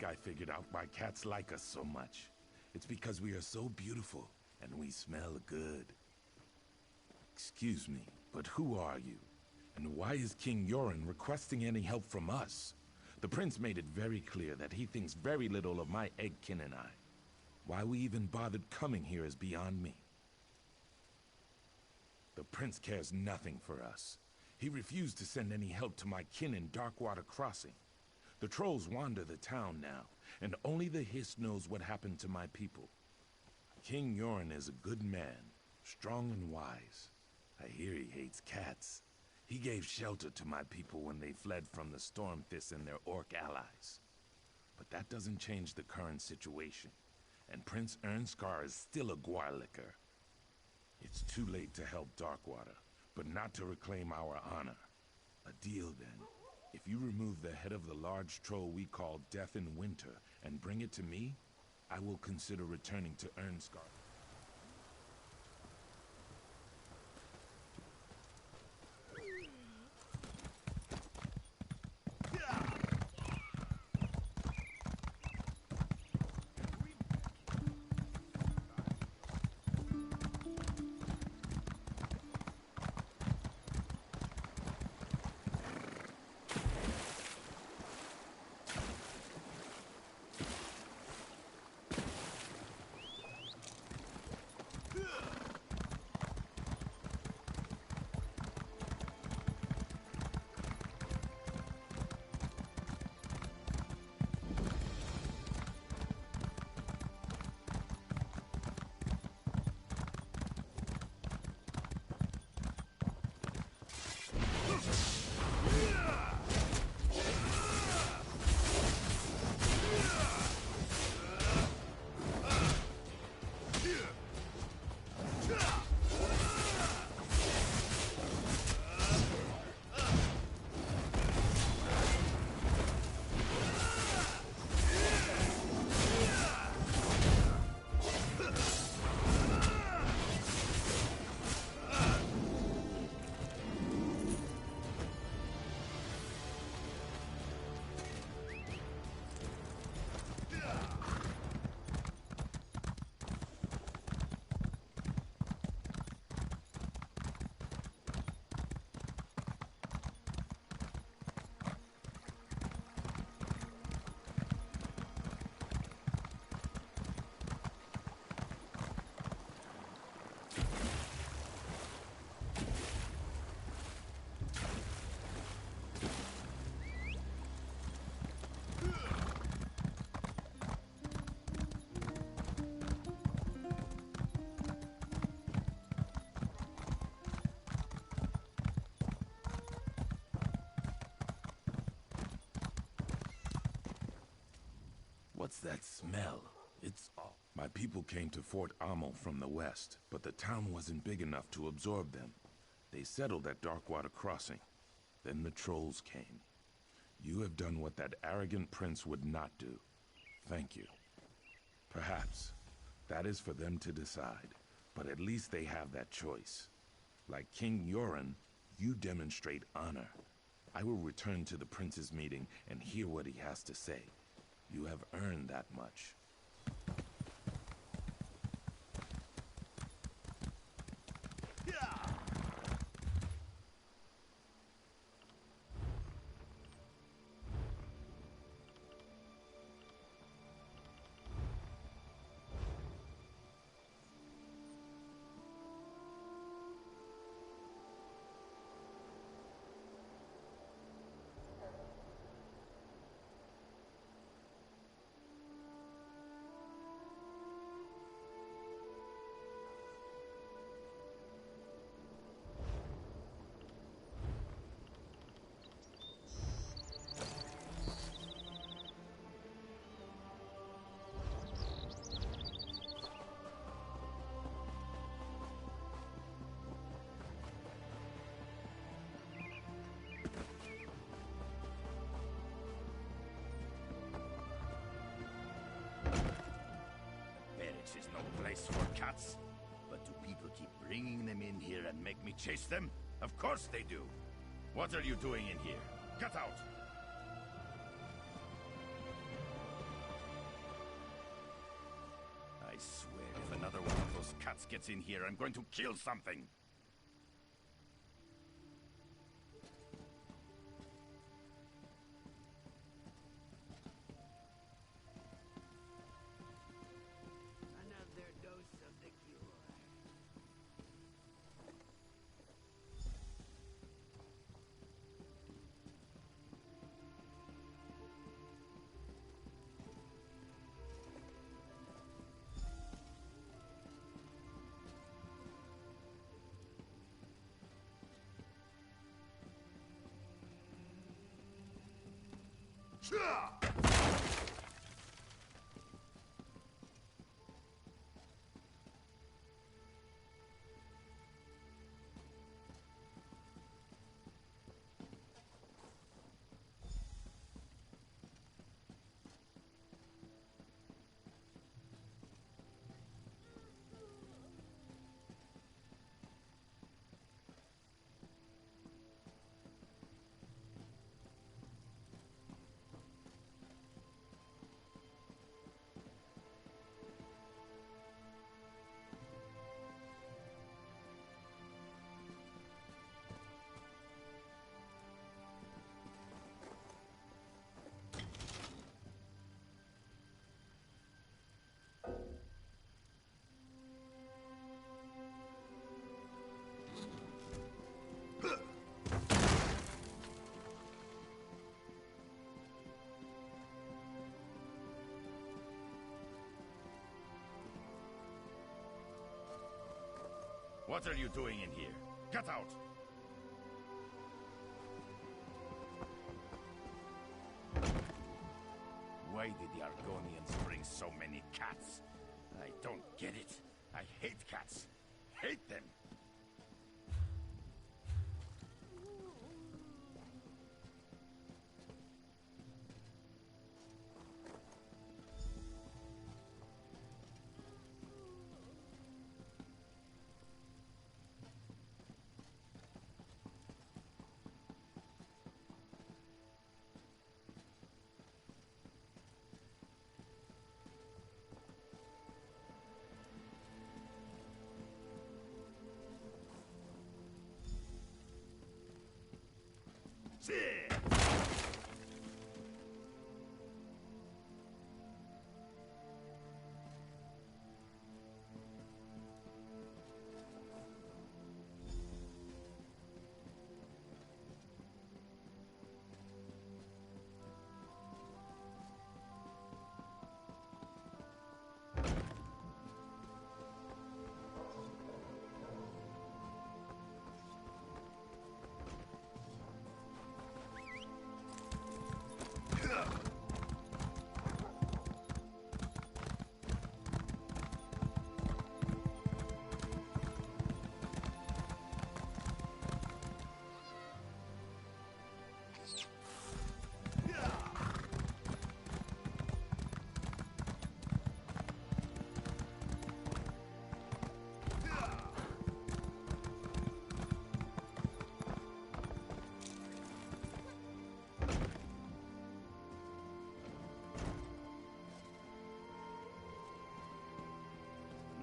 I figured out why cats like us so much. It's because we are so beautiful, and we smell good. Excuse me, but who are you? And why is King Yoren requesting any help from us? The prince made it very clear that he thinks very little of my eggkin and I. Why we even bothered coming here is beyond me. The prince cares nothing for us. He refused to send any help to my kin in Darkwater Crossing. The trolls wander the town now, and only the Hiss knows what happened to my people. King Yoren is a good man, strong and wise. I hear he hates cats. He gave shelter to my people when they fled from the Stormfists and their orc allies. But that doesn't change the current situation, and Prince Ernskar is still a Gwarlicker. It's too late to help Darkwater, but not to reclaim our honor. A deal, then. If you remove the head of the large troll we call Death in Winter and bring it to me, I will consider returning to Ernskar. What's that smell? It's all. My people came to Fort Ammel from the west, but the town wasn't big enough to absorb them. They settled at Darkwater Crossing. Then the trolls came. You have done what that arrogant prince would not do. Thank you. Perhaps. That is for them to decide, but at least they have that choice. Like King Yoren, you demonstrate honor. I will return to the prince's meeting and hear what he has to say. You have earned that much. This is no place for cats. But do people keep bringing them in here and make me chase them? Of course they do. What are you doing in here? Get out! cats gets in here, I'm going to kill something. Another dose of the cure. What are you doing in here? Get out! Why did the Argonians bring so many cats? I don't get it. I hate cats. Hate them!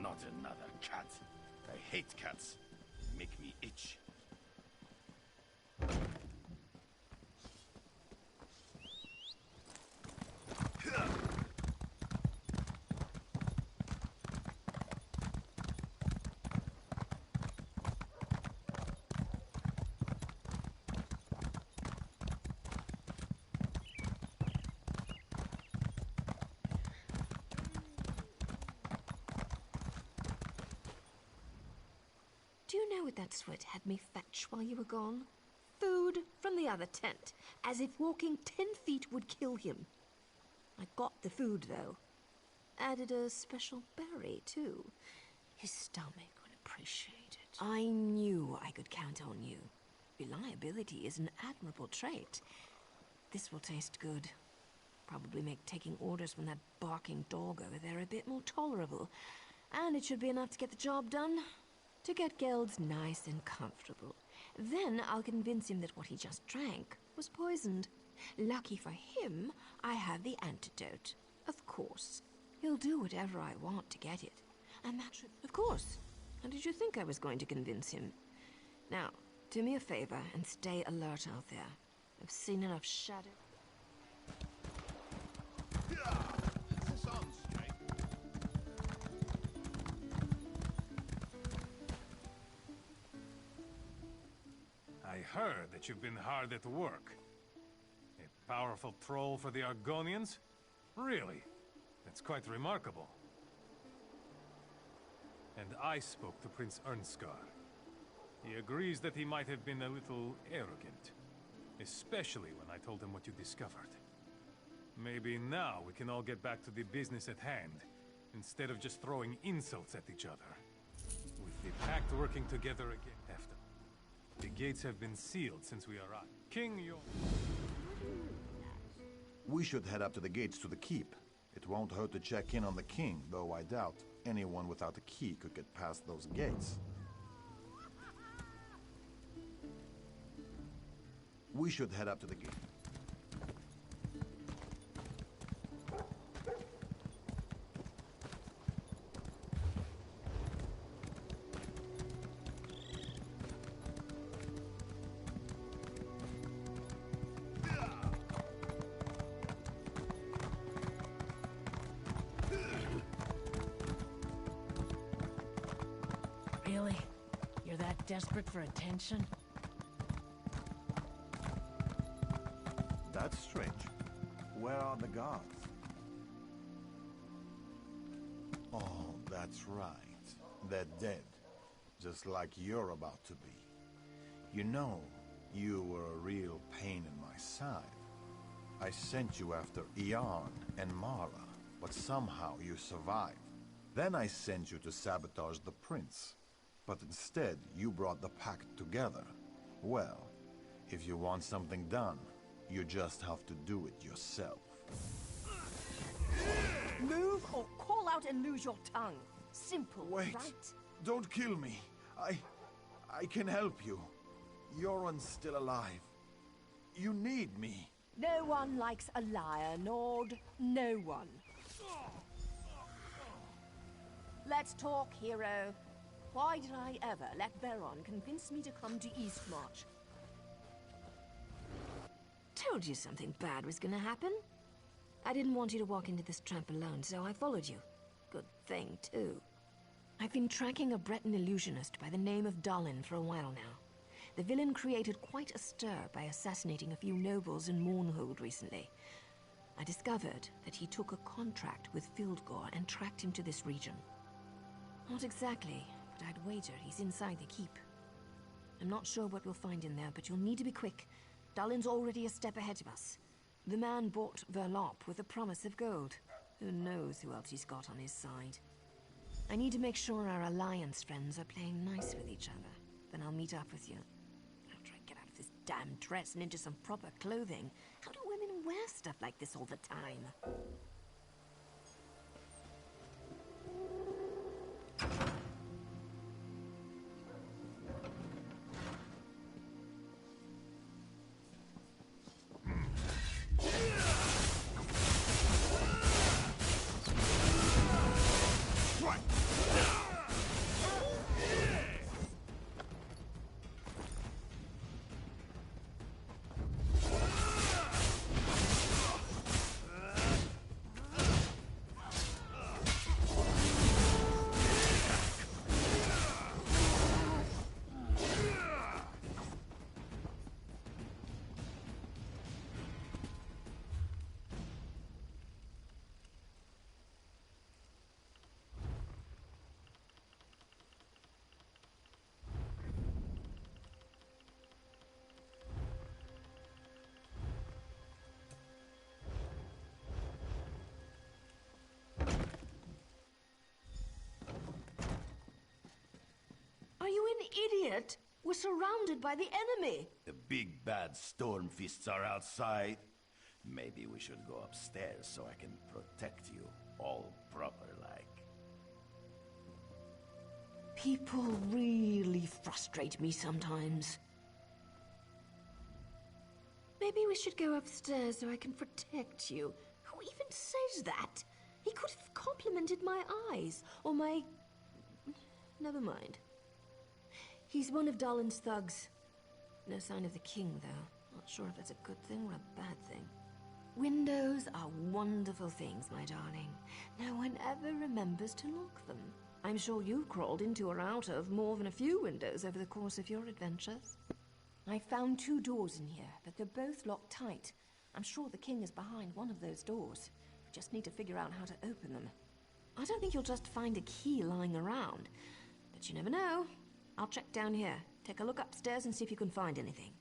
Not another cat. I hate cats. Make me itch. Do you know what that sweat had me fetch while you were gone? Food from the other tent, as if walking 10 feet would kill him. I got the food, though. Added a special berry, too. His stomach would appreciate it. I knew I could count on you. Reliability is an admirable trait. This will taste good. Probably make taking orders from that barking dog over there a bit more tolerable. And it should be enough to get the job done. To get Gelds nice and comfortable. Then I'll convince him that what he just drank was poisoned. Lucky for him, I have the antidote. Of course. He'll do whatever I want to get it. A match. Of course. How did you think I was going to convince him? Now, do me a favor and stay alert out there. I've seen enough shadow. I heard that you've been hard at work. A powerful troll for the Argonians? Really? That's quite remarkable. And I spoke to Prince Ernskar. He agrees that he might have been a little arrogant. Especially when I told him what you discovered. Maybe now we can all get back to the business at hand, instead of just throwing insults at each other. With the Pact working together again after. The gates have been sealed since we arrived. King Yo... We should head up to the gates to the keep. It won't hurt to check in on the king, though I doubt anyone without a key could get past those gates. We should head up to the gate. Really? You're that desperate for attention? That's strange. Where are the guards? Oh, that's right. They're dead. Just like you're about to be. You know, you were a real pain in my side. I sent you after Iarn and Mara, but somehow you survived. Then I sent you to sabotage the prince. But instead, you brought the pact together. Well, if you want something done, you just have to do it yourself. Move or call out and lose your tongue. Simple, Wait. right? Don't kill me. I can help you. Yoren's still alive. You need me. No one likes a liar, Nord. No one. Let's talk, hero. Why did I ever let Veron convince me to come to Eastmarch? Told you something bad was gonna happen. I didn't want you to walk into this trap alone, so I followed you. Good thing, too. I've been tracking a Breton illusionist by the name of Dalin for a while now. The villain created quite a stir by assassinating a few nobles in Mournhold recently. I discovered that he took a contract with Fildgor and tracked him to this region. Not exactly, but I'd wager he's inside the keep. I'm not sure what we'll find in there, but you'll need to be quick. Dalin's already a step ahead of us. The man bought Verlop with a promise of gold. Who knows who else he's got on his side. I need to make sure our Alliance friends are playing nice with each other. Then I'll meet up with you. After I get out of this damn dress and into some proper clothing. How do women wear stuff like this all the time? Are you an idiot? We're surrounded by the enemy. The big bad storm fists are outside. Maybe we should go upstairs so I can protect you, all proper like. People really frustrate me sometimes. Maybe we should go upstairs so I can protect you. Who even says that? He could have complimented my eyes, or my never mind. He's one of Dalin's thugs. No sign of the king, though. Not sure if it's a good thing or a bad thing. Windows are wonderful things, my darling. No one ever remembers to lock them. I'm sure you've crawled into or out of more than a few windows over the course of your adventures. I found 2 doors in here, but they're both locked tight. I'm sure the king is behind one of those doors. We just need to figure out how to open them. I don't think you'll just find a key lying around, but you never know. I'll check down here. Take a look upstairs and see if you can find anything.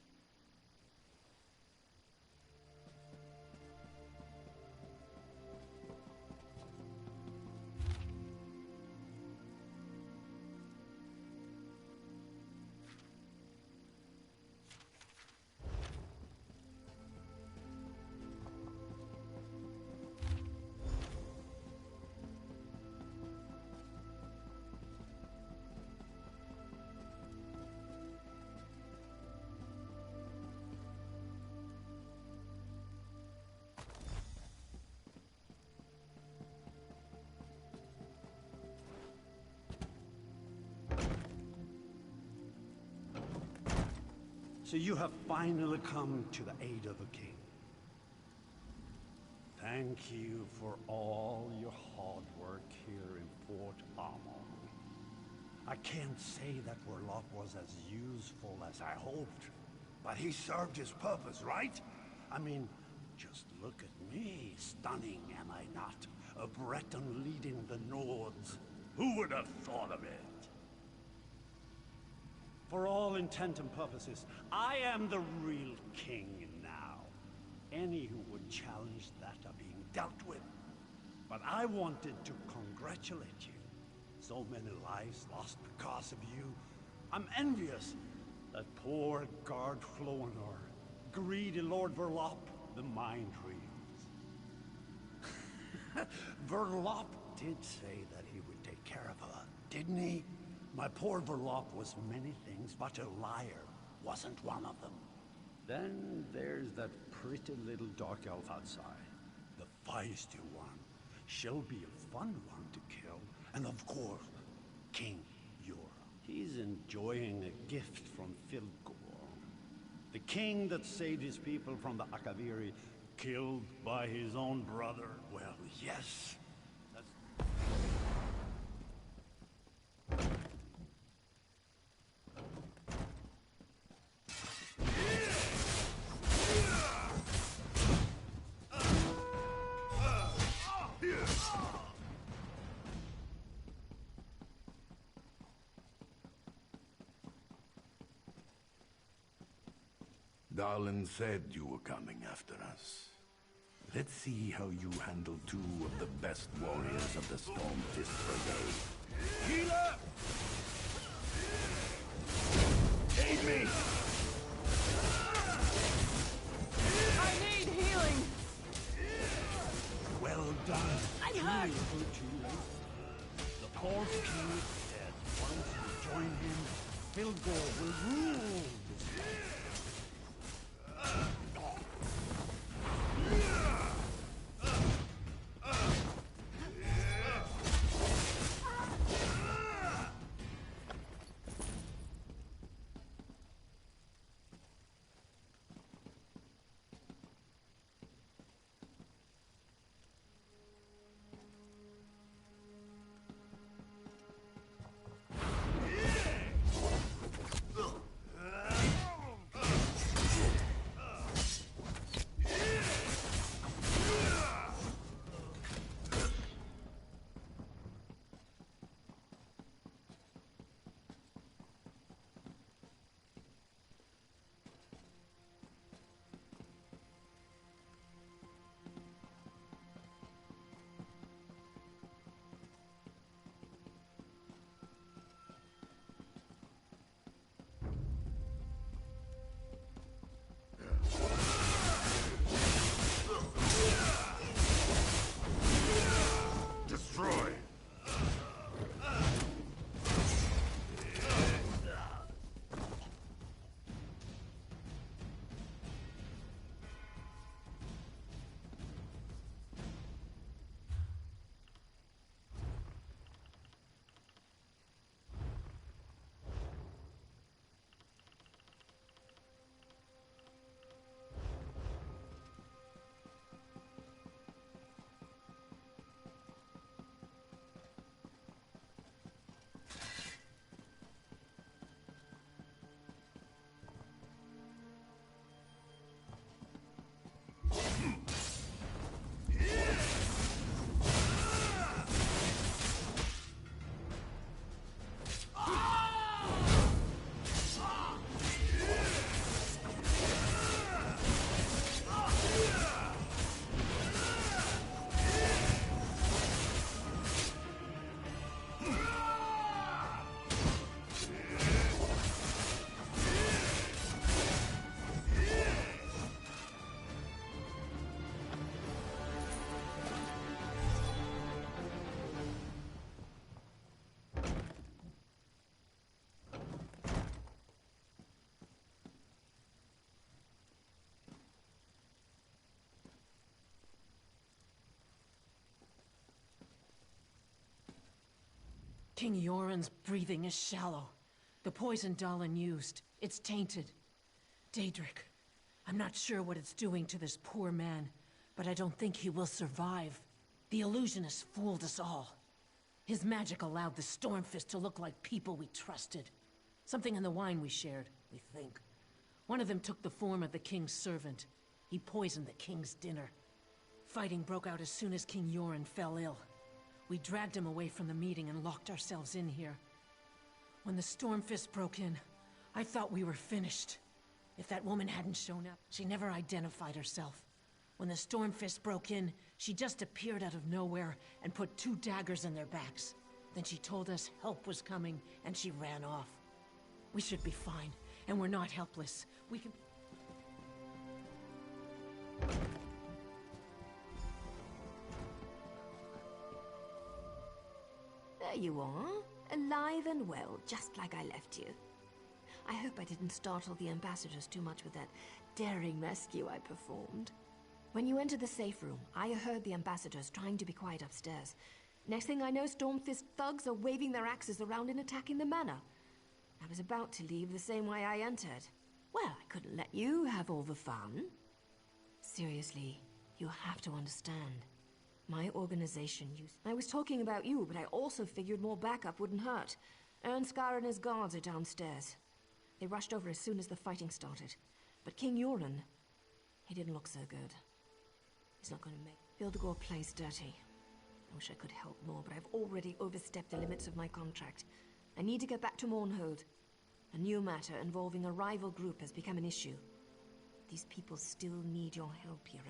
So you have finally come to the aid of a king. Thank you for all your hard work here in Fort Armor. I can't say that Verloc was as useful as I hoped, but he served his purpose, right? I mean, just look at me, stunning, am I not? A Breton leading the Nords. Who would have thought of it? For all intent and purposes, I am the real king now. Any who would challenge that are being dealt with. But I wanted to congratulate you. So many lives lost because of you. I'm envious. That poor guard Floanor, greedy Lord Verloc, the mind reels. Verloc did say that he would take care of her, didn't he? My poor Verloc was many things, but a liar wasn't one of them. Then there's that pretty little dark elf outside. The feisty one. She'll be a fun one to kill. And of course, King Yura. He's enjoying a gift from Filgor. The king that saved his people from the Akaviri, killed by his own brother. Well, yes. Darlin said you were coming after us. Let's see how you handle 2 of the best warriors of the Stormfist Brigade. Healer! Aid me! I need healing! Well done. I'm hurt! Too late. The False King is dead. Once you join him, Filgor will rule this land. King Yoren's breathing is shallow. The poison Dahlin used, it's tainted. Daedric, I'm not sure what it's doing to this poor man, but I don't think he will survive. The illusionist fooled us all. His magic allowed the Stormfist to look like people we trusted. Something in the wine we shared, we think. One of them took the form of the king's servant. He poisoned the king's dinner. Fighting broke out as soon as King Yoren fell ill. We dragged him away from the meeting and locked ourselves in here. When the Stormfist broke in, I thought we were finished. If that woman hadn't shown up, she never identified herself. When the Stormfist broke in, she just appeared out of nowhere and put 2 daggers in their backs. Then she told us help was coming, and she ran off. We should be fine, and we're not helpless. We can... There you are, alive and well, just like I left you. I hope I didn't startle the ambassadors too much with that daring rescue I performed. When you entered the safe room, I heard the ambassadors trying to be quiet upstairs. Next thing I know, Stormfist thugs are waving their axes around and attacking the manor. I was about to leave the same way I entered. Well, I couldn't let you have all the fun. Seriously, you have to understand. My organization used... I was talking about you, but I also figured more backup wouldn't hurt. Ernskar and his guards are downstairs. They rushed over as soon as the fighting started. But King Yoren, he didn't look so good. He's not going to make... Fildgor plays dirty. I wish I could help more, but I've already overstepped the limits of my contract. I need to get back to Mournhold. A new matter involving a rival group has become an issue. These people still need your help, hero.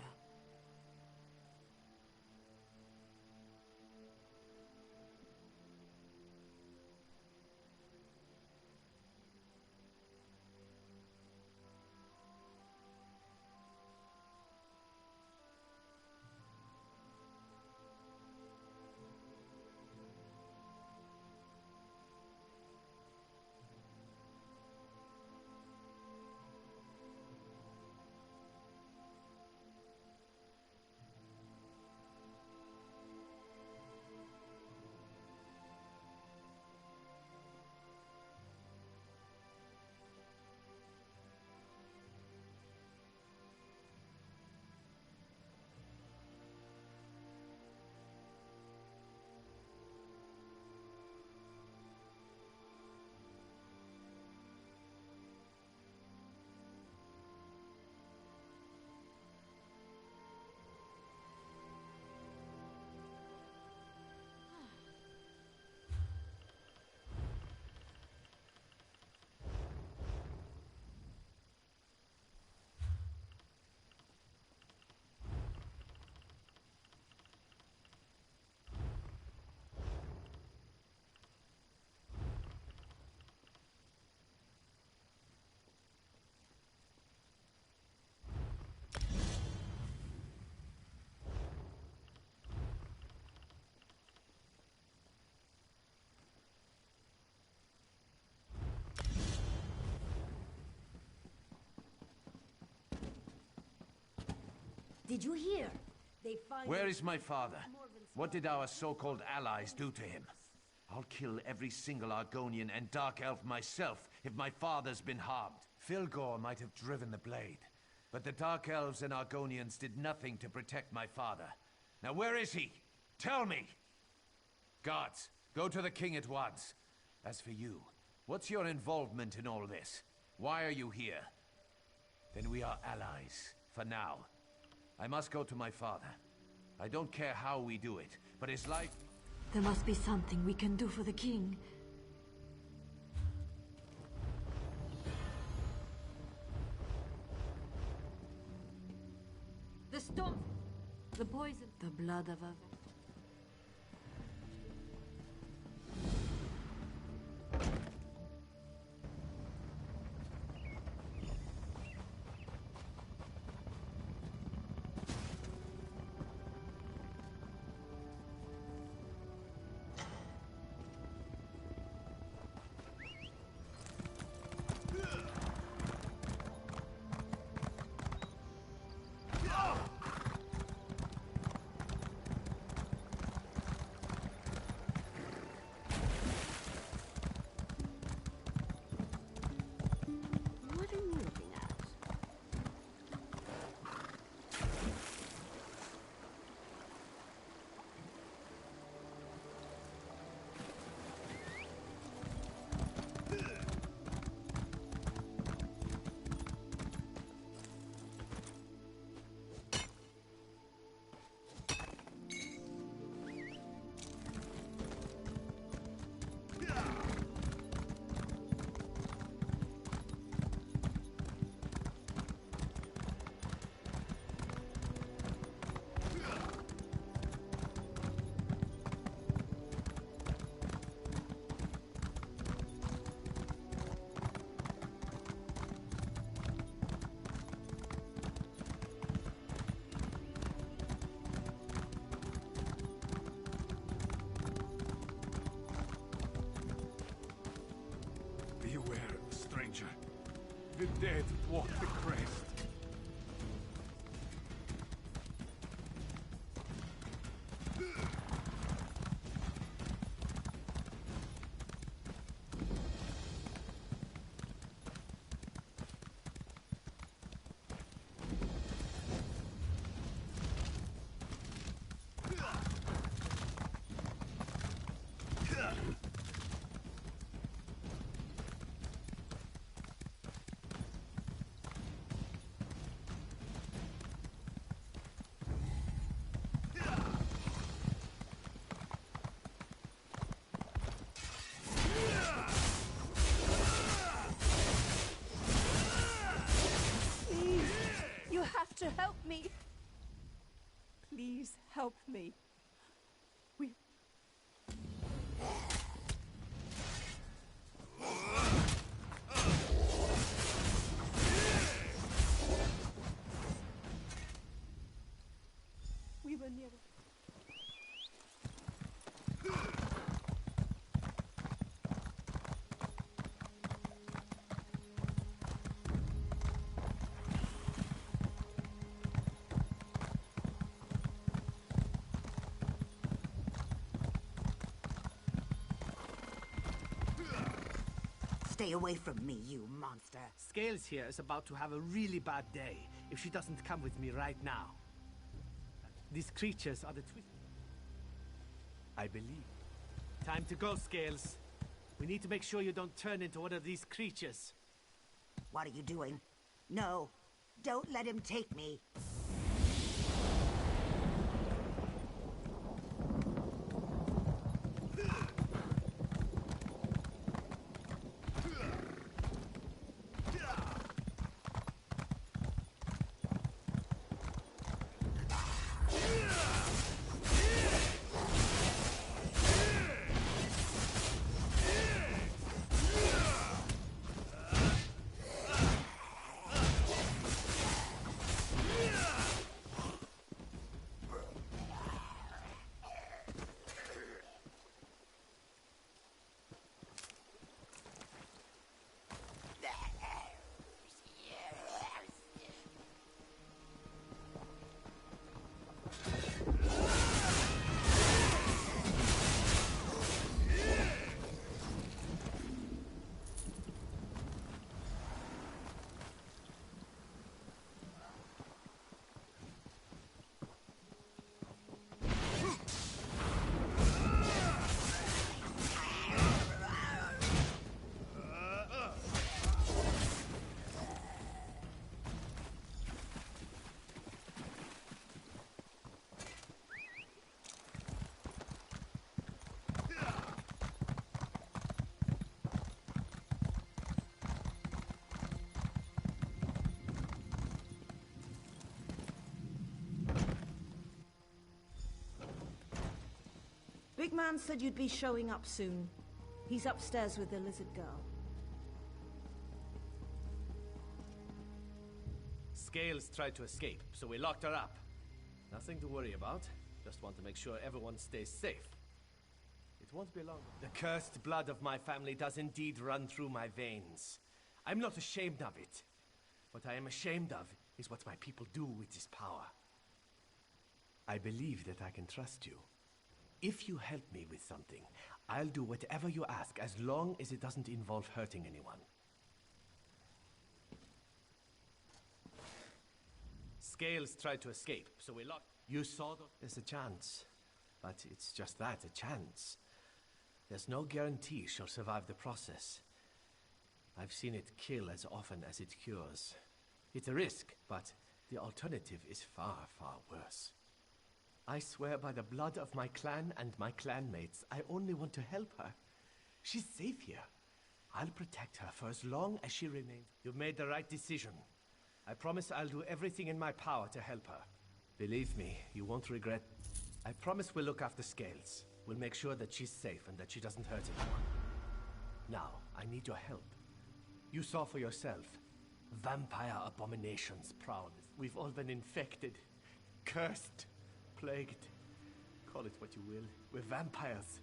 Did you hear? They find... Where is my father? What did our so-called allies do to him? I'll kill every single Argonian and Dark Elf myself if my father's been harmed. Fildgor might have driven the blade, but the Dark Elves and Argonians did nothing to protect my father. Now where is he? Tell me! Guards, go to the king at once. As for you, what's your involvement in all this? Why are you here? Then we are allies, for now. I must go to my father. I don't care how we do it, but his life... There must be something we can do for the king. The storm... The poison... The blood of a... Beware, stranger. The dead walk the crest. You have to help me. Please help me. We were near. Stay away from me, you monster. Scales here is about to have a really bad day if she doesn't come with me right now. These creatures are the twist. I believe. Time to go, Scales. We need to make sure you don't turn into one of these creatures. What are you doing? No, don't let him take me. Big Man said you'd be showing up soon. He's upstairs with the lizard girl. Scales tried to escape, so we locked her up. Nothing to worry about. Just want to make sure everyone stays safe. It won't be long. The cursed blood of my family does indeed run through my veins. I'm not ashamed of it. What I am ashamed of is what my people do with this power. I believe that I can trust you. If you help me with something, I'll do whatever you ask, as long as it doesn't involve hurting anyone. Scales tried to escape, so we locked. You saw that there's a chance, but it's just that, a chance. There's no guarantee she'll survive the process. I've seen it kill as often as it cures. It's a risk, but the alternative is far, far worse. I swear by the blood of my clan and my clanmates, I only want to help her. She's safe here. I'll protect her for as long as she remains. You've made the right decision. I promise I'll do everything in my power to help her. Believe me, you won't regret. I promise we'll look after Scales. We'll make sure that she's safe and that she doesn't hurt anyone. Now, I need your help. You saw for yourself. Vampire abominations proud. We've all been infected, cursed, plagued. Call it what you will. We're vampires.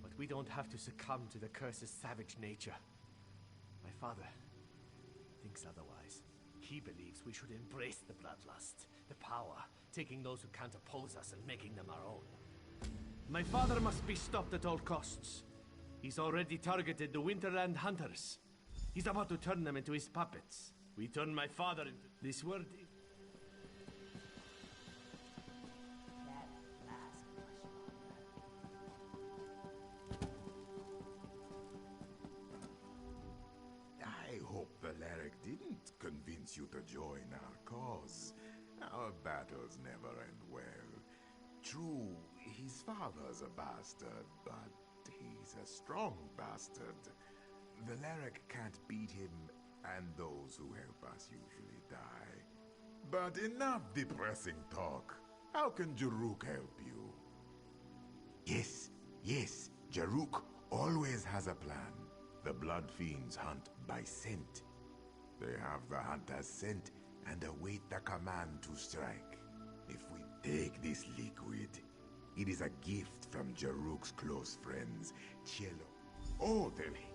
But we don't have to succumb to the curse's savage nature. My father thinks otherwise. He believes we should embrace the bloodlust, the power, taking those who can't oppose us and making them our own. My father must be stopped at all costs. He's already targeted the Winterland hunters. He's about to turn them into his puppets. We turn my father into... This word... I hope Valeric didn't convince you to join our cause. Our battles never end well. True, his father's a bastard, but he's a strong bastard. Valeric can't beat him, and those who help us usually die. But enough depressing talk. How can Jaruk help you? Yes, Jaruk always has a plan. The Blood Fiends hunt by scent. They have the hunter's scent and await the command to strike. If we take this liquid, it is a gift from Jaruk's close friends, Cielo. Orderly.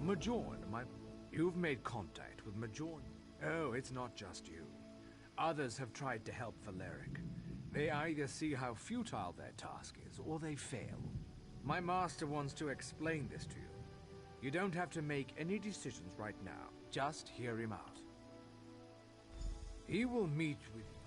Majorn, You've made contact with Majorn? Oh, it's not just you. Others have tried to help Valeric. They either see how futile their task is, or they fail. My master wants to explain this to you. You don't have to make any decisions right now. Just hear him out. He will meet with you.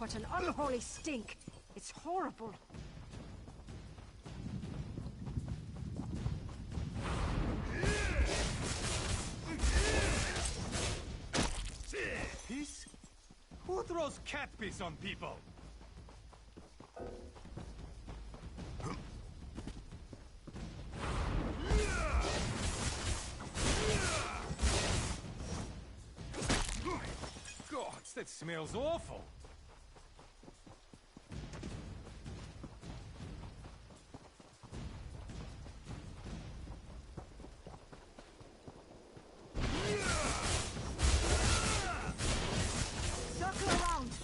What an unholy stink! It's horrible! Piss? Who throws cat piss on people? God, that smells awful!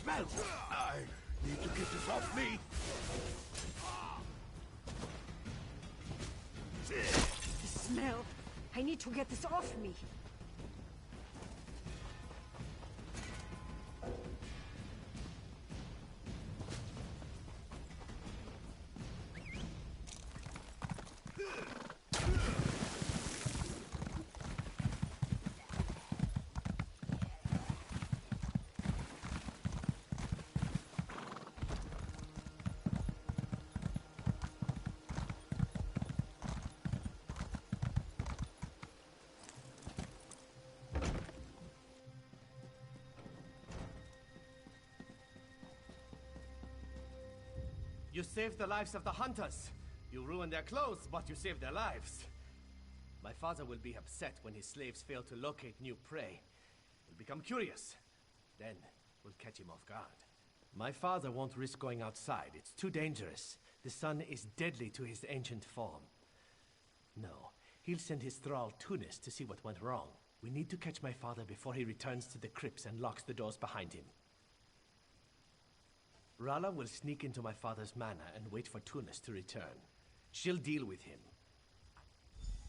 I need to get this off me. The smell! I need to get this off me! You saved the lives of the hunters. You ruined their clothes, but you saved their lives. My father will be upset when his slaves fail to locate new prey. He'll become curious. Then we'll catch him off guard. My father won't risk going outside. It's too dangerous. The sun is deadly to his ancient form. No, he'll send his thrall Tunis to see what went wrong. We need to catch my father before he returns to the crypts and locks the doors behind him. Rala will sneak into my father's manor and wait for Tunis to return. She'll deal with him.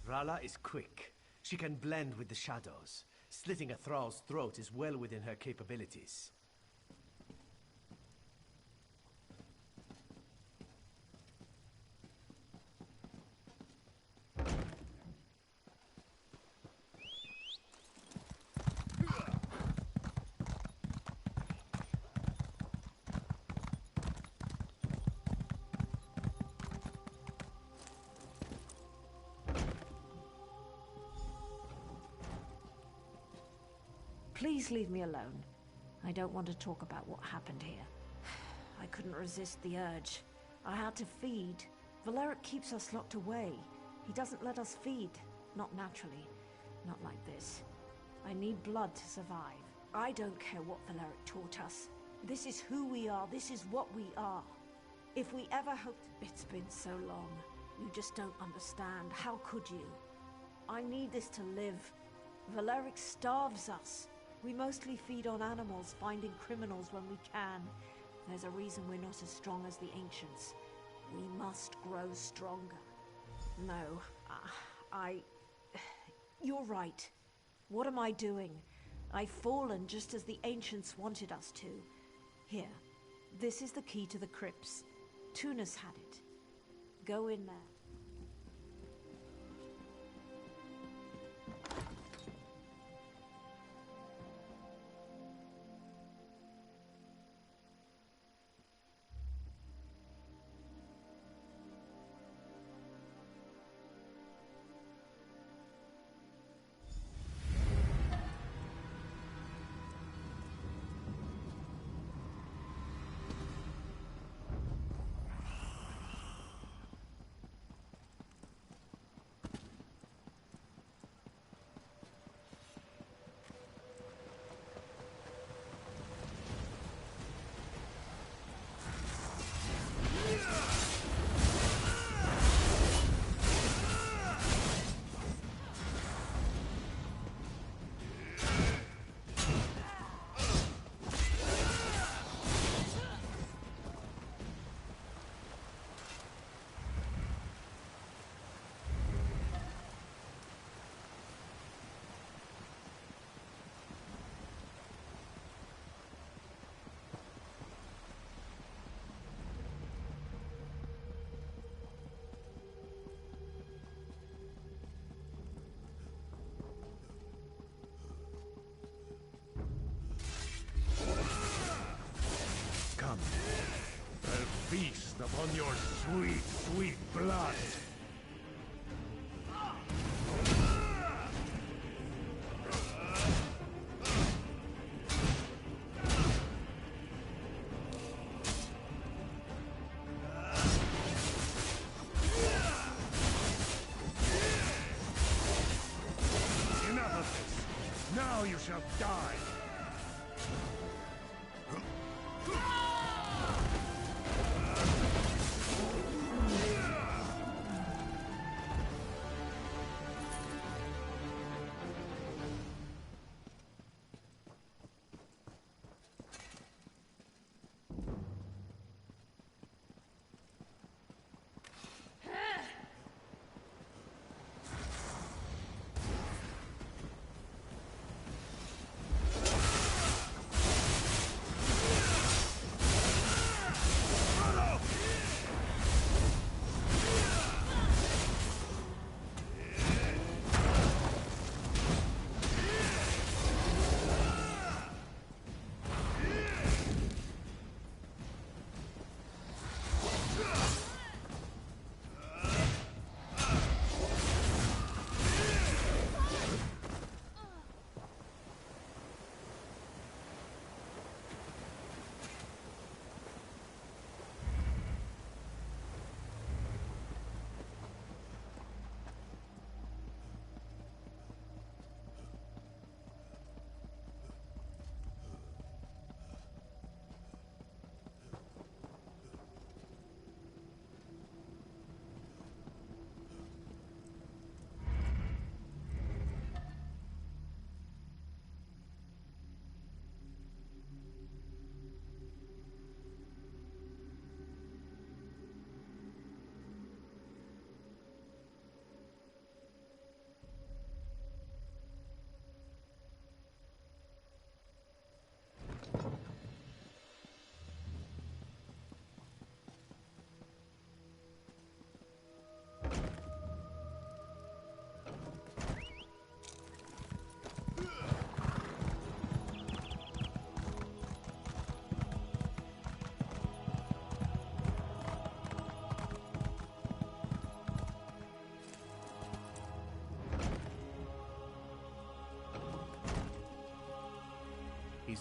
Rala is quick. She can blend with the shadows. Slitting a thrall's throat is well within her capabilities. Please leave me alone. I don't want to talk about what happened here. I couldn't resist the urge. I had to feed. Valeric keeps us locked away. He doesn't let us feed. Not naturally. Not like this. I need blood to survive. I don't care what Valeric taught us. This is who we are. This is what we are. If we ever hoped... It's been so long. You just don't understand. How could you? I need this to live. Valeric starves us. We mostly feed on animals, finding criminals when we can. There's a reason we're not as strong as the ancients. We must grow stronger. No, You're right. What am I doing? I've fallen just as the ancients wanted us to. Here, this is the key to the crypts. Tunis had it. Go in there. Feast upon your sweet, sweet blood. Enough of this. Now you shall die.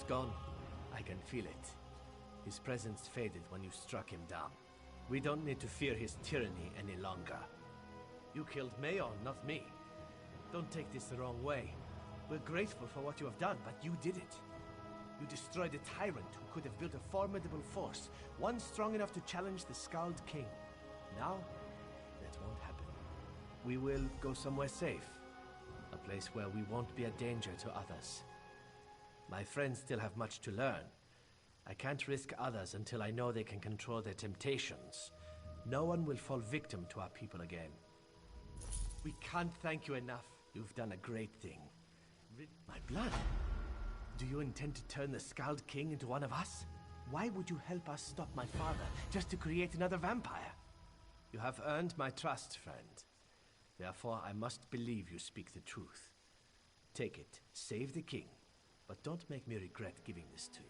gone. I can feel it. His presence faded when you struck him down. We don't need to fear his tyranny any longer. You killed Mayon, not me. Don't take this the wrong way. We're grateful for what you have done, but you did it. You destroyed a tyrant who could have built a formidable force, one strong enough to challenge the Scald King. Now, that won't happen. We will go somewhere safe. A place where we won't be a danger to others. My friends still have much to learn. I can't risk others until I know they can control their temptations. No one will fall victim to our people again. We can't thank you enough. You've done a great thing. Rid my blood. Do you intend to turn the Scald King into one of us? Why would you help us stop my father, just to create another vampire? You have earned my trust, friend. Therefore, I must believe you speak the truth. Take it, save the king, but don't make me regret giving this to you.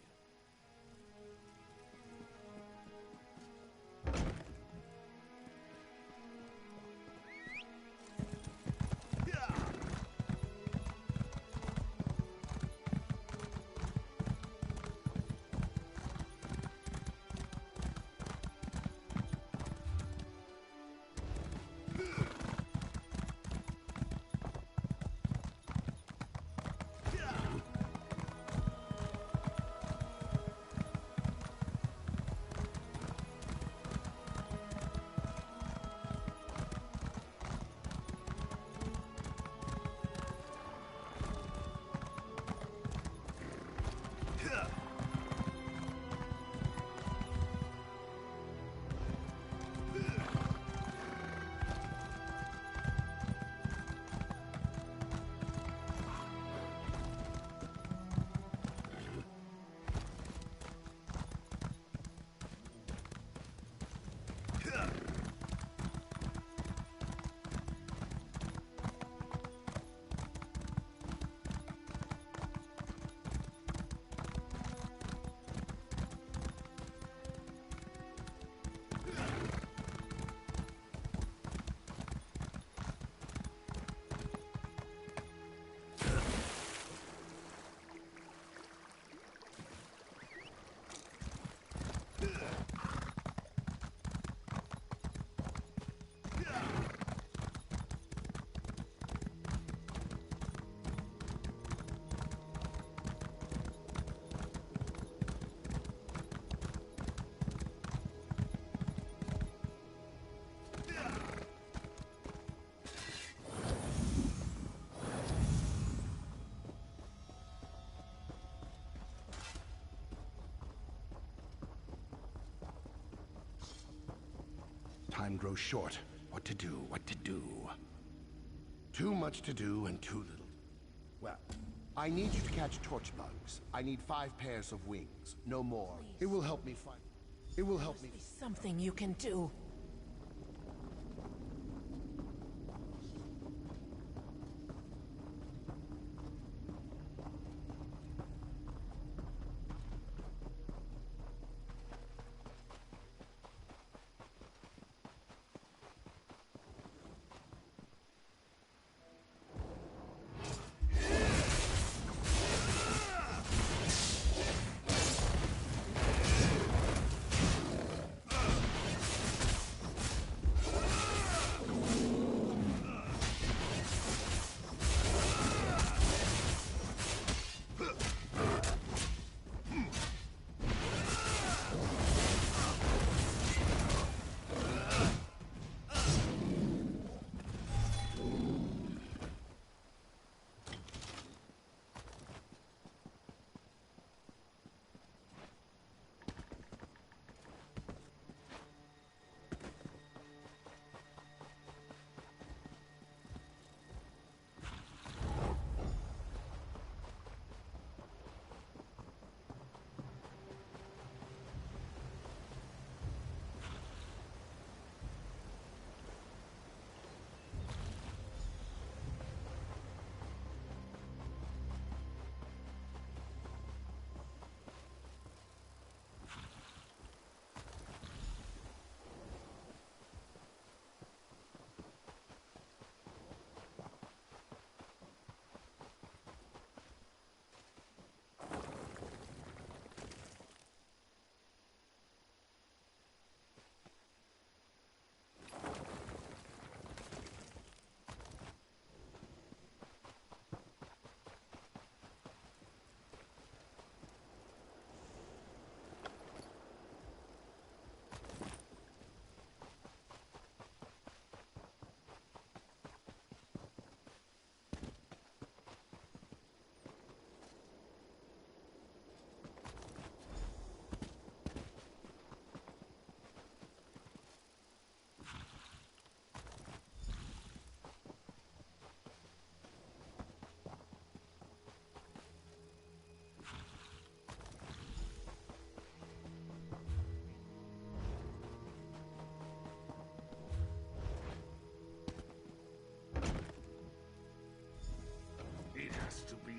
Time grows short. What to do, what to do. Too much to do and too little. Well, I need you to catch torch bugs. I need 5 pairs of wings, no more. Please. It will help me find... It will help me... Something you can do.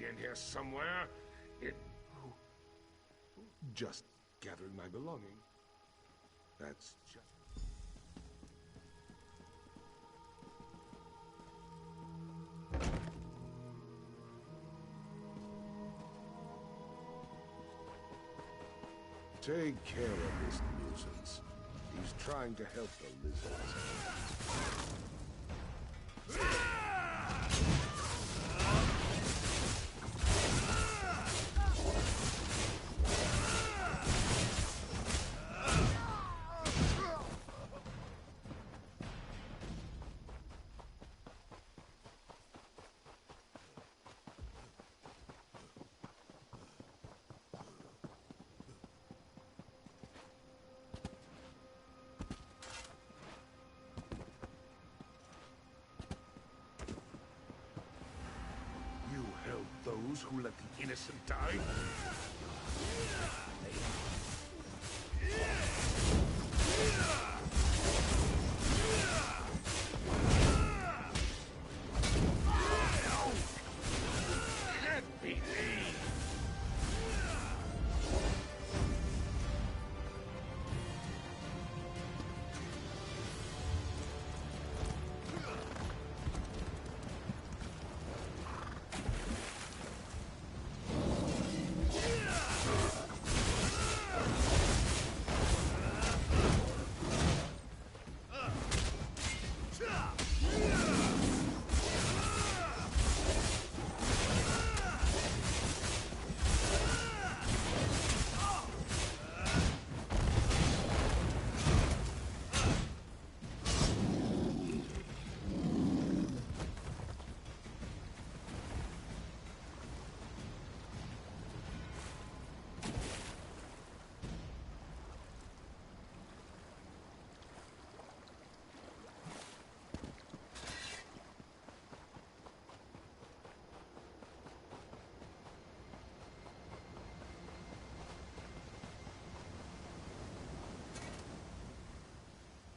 in here somewhere. Just gathering my belongings. That's just... Take care of this nuisance. He's trying to help the lizards. Those who let the innocent die? Can't be me!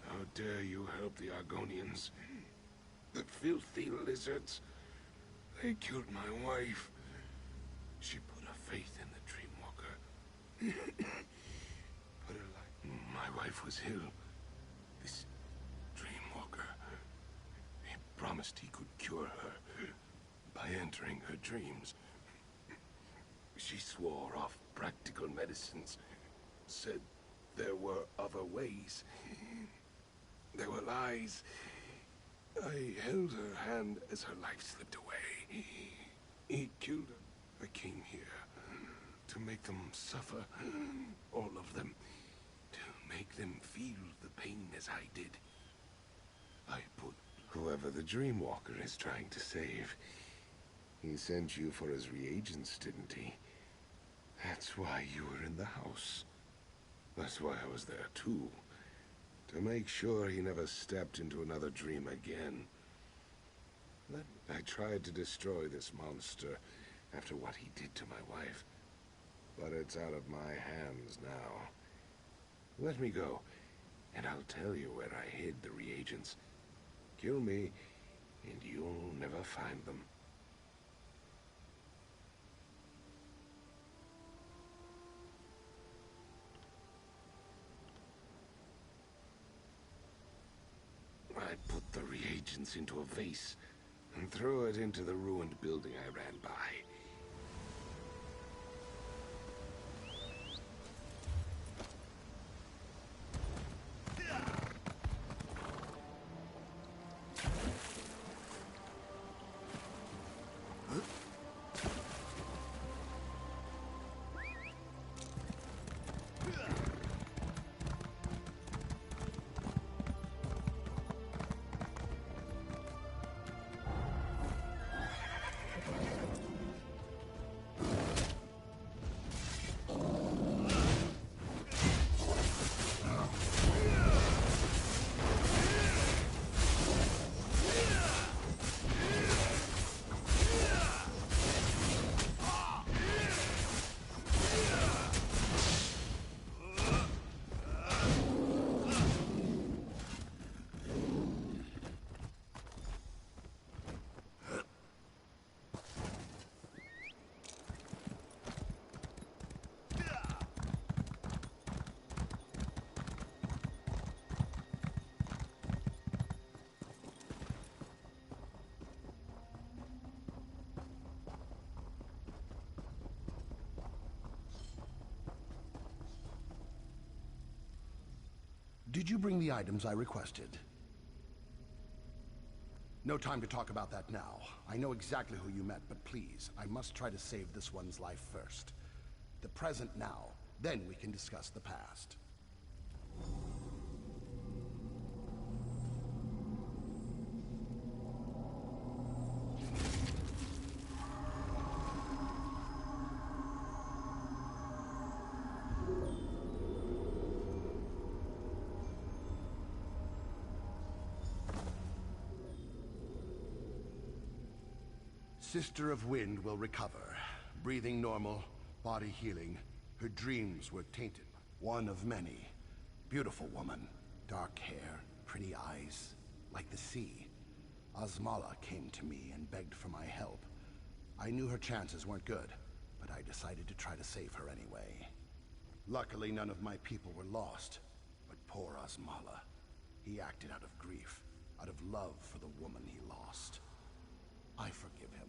How dare you help the Argonians? The filthy lizards. They killed my wife. She put her faith in the Dreamwalker. Put her life... My wife was ill. This Dreamwalker... He promised he could cure her by entering her dreams. She swore off practical medicines. Said there were other ways. There were lies. I held her hand as her life slipped away. He killed her. I came here to make them suffer. All of them. To make them feel the pain as I did. I put whoever the Dreamwalker is trying to save. He sent you for his reagents, didn't he? That's why you were in the house. That's why I was there too. To make sure he never stepped into another dream again. I tried to destroy this monster after what he did to my wife. But it's out of my hands now. Let me go, and I'll tell you where I hid the reagents. Kill me, and you'll never find them. I put the reagents into a vase and threw it into the ruined building I ran by. Did you bring the items I requested? No time to talk about that now. I know exactly who you met, but please, I must try to save this one's life first. The present now, then we can discuss the past. Sister of Wind will recover. Breathing normal, body healing. Her dreams were tainted. One of many. Beautiful woman. Dark hair, pretty eyes, like the sea. Osmala came to me and begged for my help. I knew her chances weren't good, but I decided to try to save her anyway. Luckily, none of my people were lost. But poor Osmala. He acted out of grief, out of love for the woman he lost. I forgive him.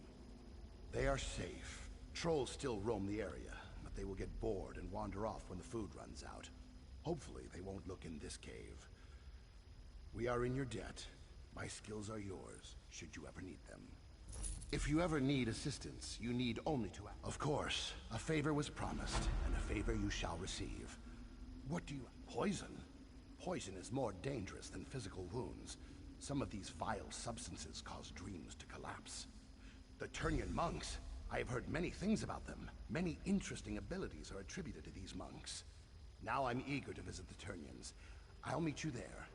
They are safe. Trolls still roam the area, but they will get bored and wander off when the food runs out. Hopefully, they won't look in this cave. We are in your debt. My skills are yours, should you ever need them. If you ever need assistance, you need only to ask. Of course, a favor was promised, and a favor you shall receive. What do you... Poison? Poison is more dangerous than physical wounds. Some of these vile substances cause dreams to collapse. The Turnian monks, I have heard many things about them. Many interesting abilities are attributed to these monks. Now I'm eager to visit the Turnians. I'll meet you there.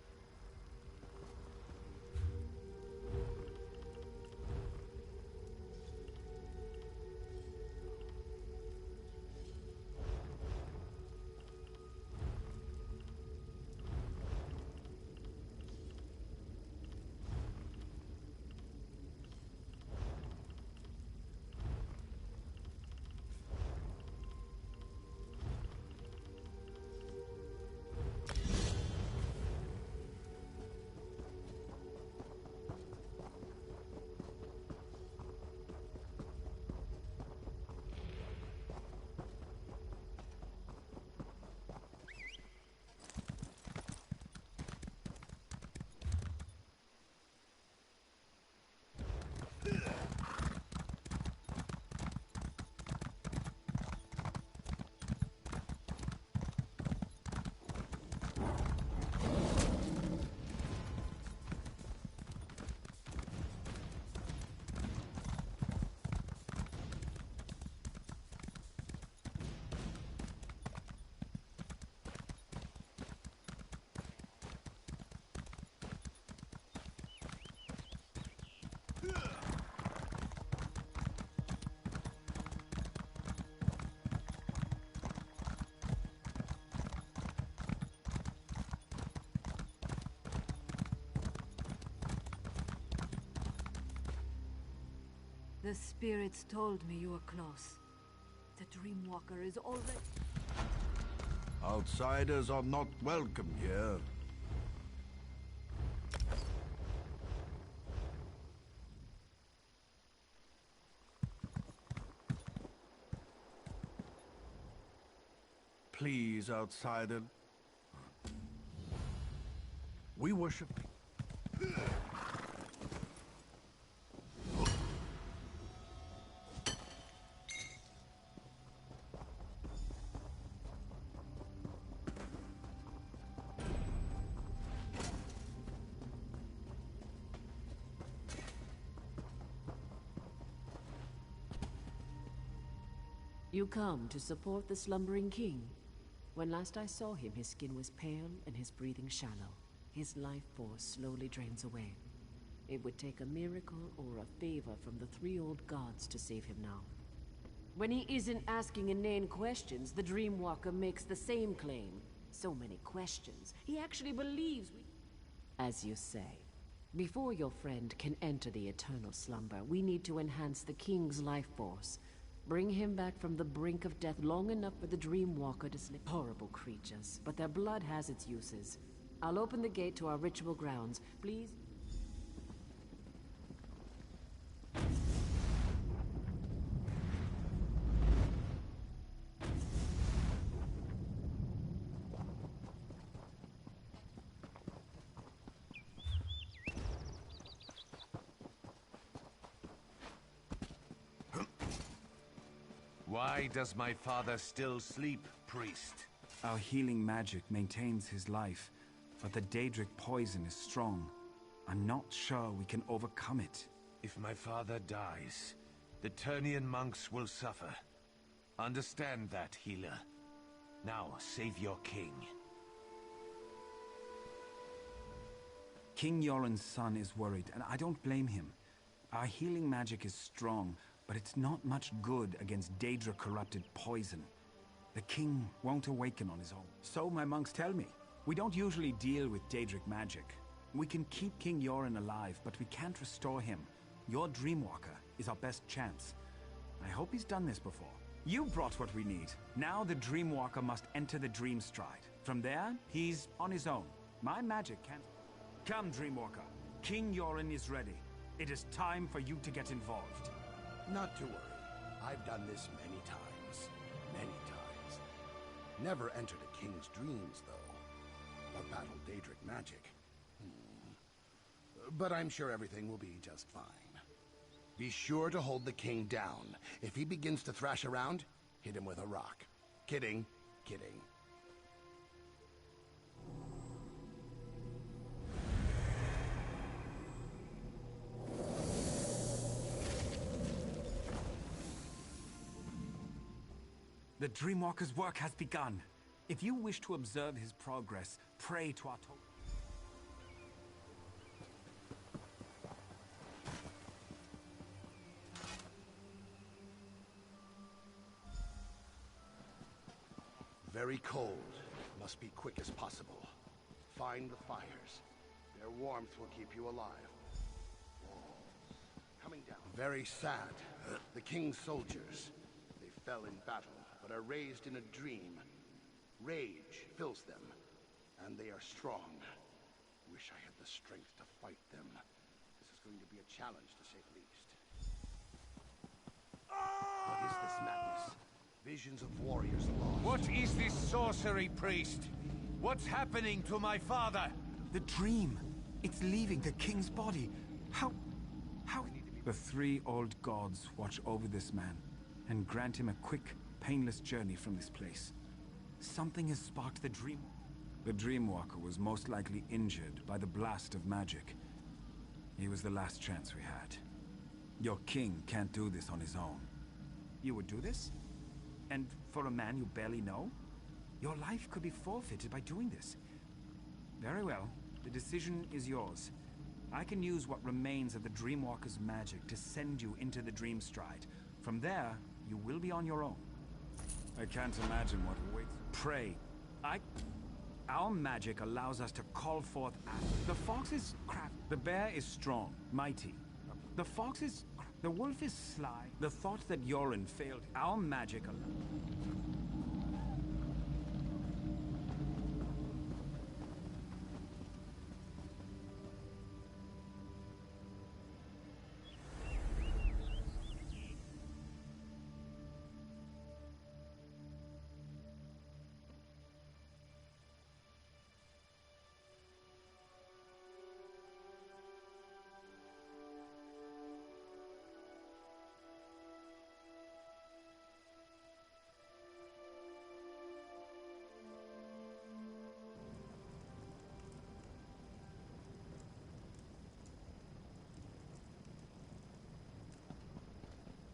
The spirits told me you were close. The Dreamwalker is already... Outsiders are not welcome here. Please, outsider. We worship... You come to support the slumbering king. When last I saw him, his skin was pale and his breathing shallow. His life force slowly drains away. It would take a miracle or a favor from the three old gods to save him now. When he isn't asking inane questions, the Dreamwalker makes the same claim. So many questions. He actually believes we... As you say, before your friend can enter the eternal slumber, we need to enhance the king's life force. Bring him back from the brink of death long enough for the Dreamwalker to slip. Horrible creatures, but their blood has its uses. I'll open the gate to our ritual grounds. Please... Why does my father still sleep, priest? Our healing magic maintains his life, but the Daedric poison is strong. I'm not sure we can overcome it. If my father dies, the Turnian monks will suffer. Understand that, healer. Now, save your king. King Yoren's son is worried, and I don't blame him. Our healing magic is strong, but it's not much good against Daedra-corrupted poison. The king won't awaken on his own. So my monks tell me. We don't usually deal with Daedric magic. We can keep King Yoren alive, but we can't restore him. Your Dreamwalker is our best chance. I hope he's done this before. You brought what we need. Now the Dreamwalker must enter the Dream Stride. From there, he's on his own. My magic can't... Come, Dreamwalker. King Yoren is ready. It is time for you to get involved. Not to worry. I've done this many times. Many times. Never entered a king's dreams, though. Or battled Daedric magic. But I'm sure everything will be just fine. Be sure to hold the king down. If he begins to thrash around, hit him with a rock. Kidding. Kidding. The Dreamwalker's work has begun. If you wish to observe his progress, pray to our Very cold. Must be quick as possible. Find the fires. Their warmth will keep you alive. Coming down. Very sad. The king's soldiers. They fell in battle, but are raised in a dream. Rage fills them, and they are strong. Wish I had the strength to fight them. This is going to be a challenge, to say the least. What is this madness? Visions of warriors lost. What is this sorcery, priest? What's happening to my father? The dream. It's leaving the king's body. How... The three old gods watch over this man and grant him a quick, painless journey from this place. Something has sparked the dream. The Dreamwalker was most likely injured by the blast of magic. He was the last chance we had. Your king can't do this on his own. You would do this? And for a man you barely know? Your life could be forfeited by doing this. Very well. The decision is yours. I can use what remains of the Dreamwalker's magic to send you into the Dream Stride. From there, you will be on your own. I can't imagine what awaits. Pray. Our magic allows us to call forth the fox is crap. The bear is strong, mighty. The fox is... The wolf is sly. The thought that Yoren failed. Our magic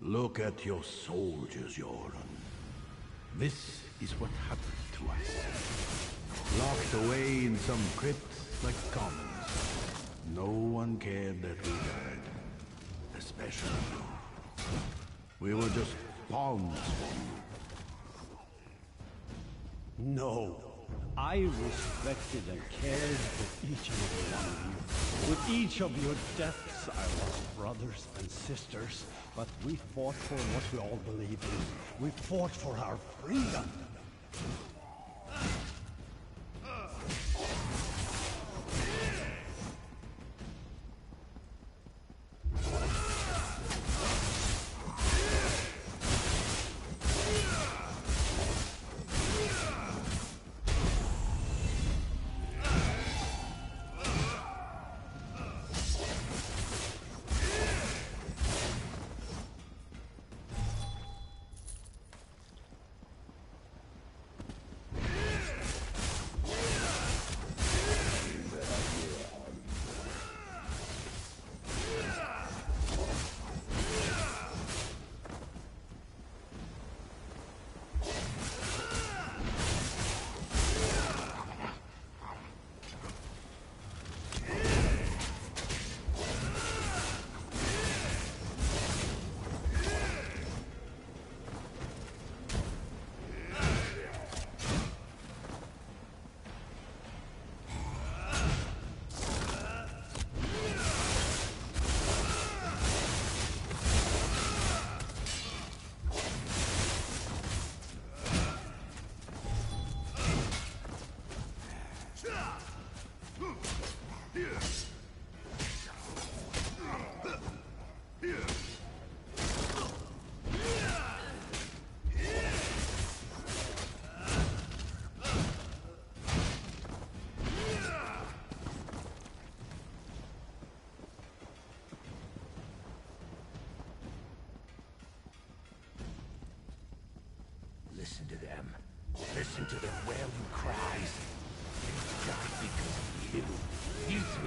Look at your soldiers, Yoren. This is what happened to us. Locked away in some crypts like commons. No one cared that we died. Especially you. We were just pawns for you. No. I respected and cared for each and every one of you. With each of your deaths, I lost brothers and sisters, but we fought for what we all believed in. We fought for our freedom.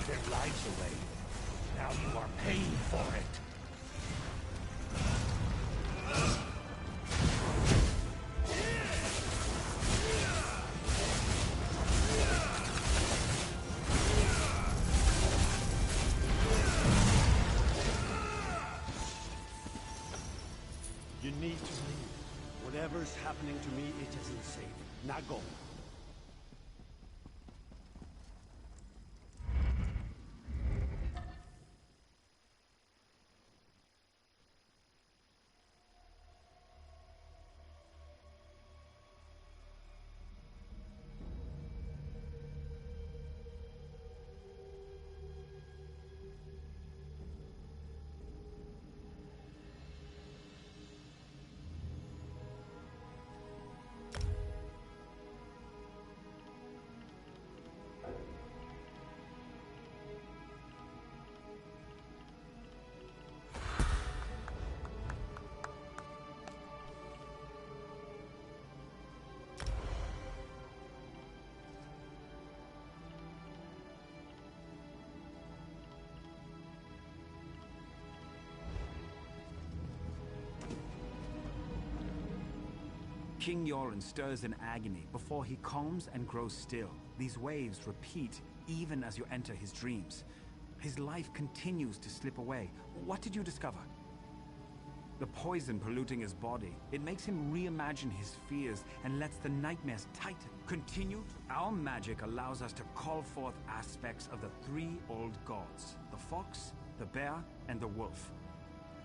their lives away. Now you are paying for it. You need to leave. Whatever's happening to me, it isn't safe. Now go. King Yoren stirs in agony before he calms and grows still. These waves repeat even as you enter his dreams. His life continues to slip away. What did you discover? The poison polluting his body. It makes him reimagine his fears and lets the nightmares tighten. Continued, our magic allows us to call forth aspects of the three old gods. The fox, the bear, and the wolf.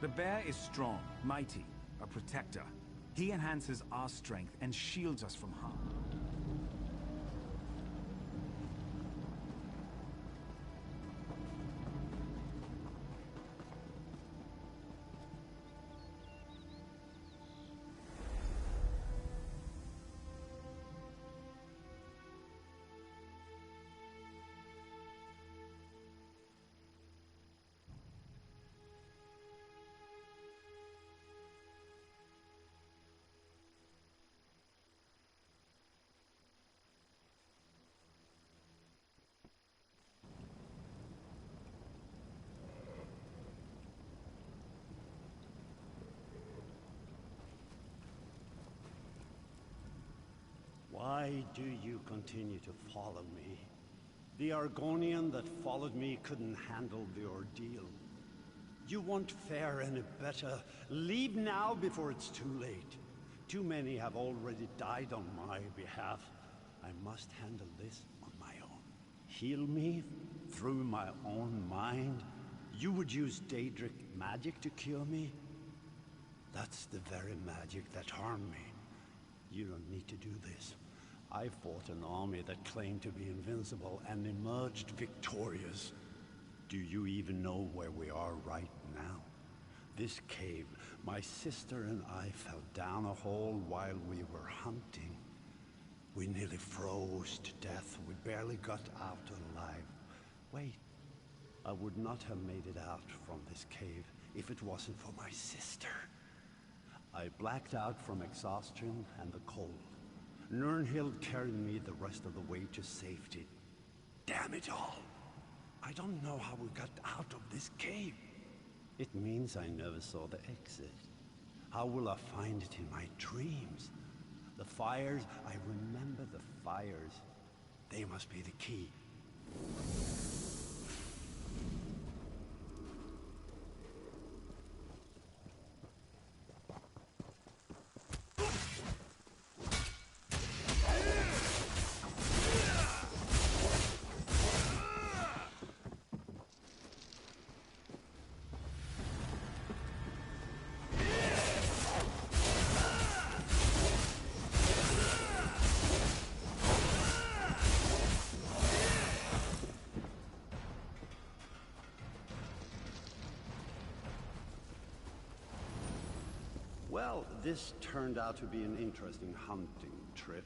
The bear is strong, mighty, a protector. He enhances our strength and shields us from harm. Why do you continue to follow me? The Argonian that followed me couldn't handle the ordeal. You won't fare any better. Leave now before it's too late. Too many have already died on my behalf. I must handle this on my own. Heal me through my own mind? You would use Daedric magic to cure me? That's the very magic that harmed me. You don't need to do this. I fought an army that claimed to be invincible and emerged victorious. Do you even know where we are right now? This cave, my sister and I fell down a hole while we were hunting. We nearly froze to death. We barely got out alive. Wait, I would not have made it out from this cave if it wasn't for my sister. I blacked out from exhaustion and the cold. Nirnhild carried me the rest of the way to safety. Damn it all! I don't know how we got out of this cave. It means I never saw the exit. How will I find it in my dreams? The fires, I remember the fires. They must be the key. Well, this turned out to be an interesting hunting trip.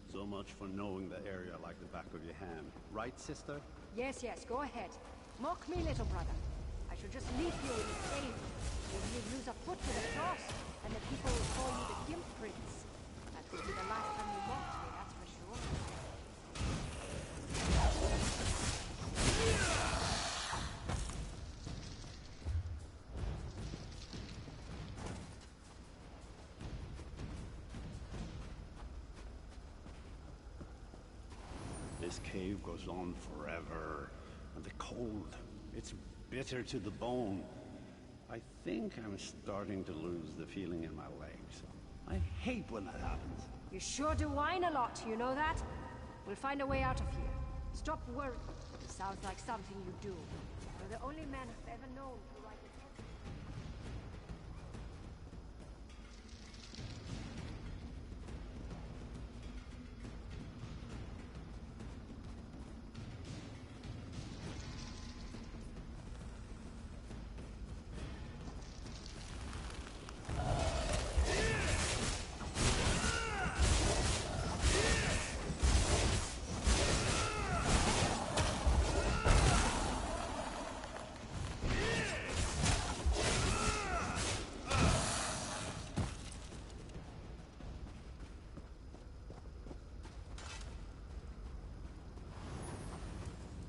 So much for knowing the area like the back of your hand. Right, sister? Yes, yes, go ahead. Mock me, little brother. I shall just leave you in the cave. Maybe you'd lose a foot to the cross, and the people will call you the Gimp Prince. That would be the last time you mocked me, that's for sure. This cave goes on forever. And the cold, it's bitter to the bone. I think I'm starting to lose the feeling in my legs. I hate when that happens. You sure do whine a lot, you know that? We'll find a way out of here. Stop worrying. Sounds like something you do. You're the only man I've ever known to write a text.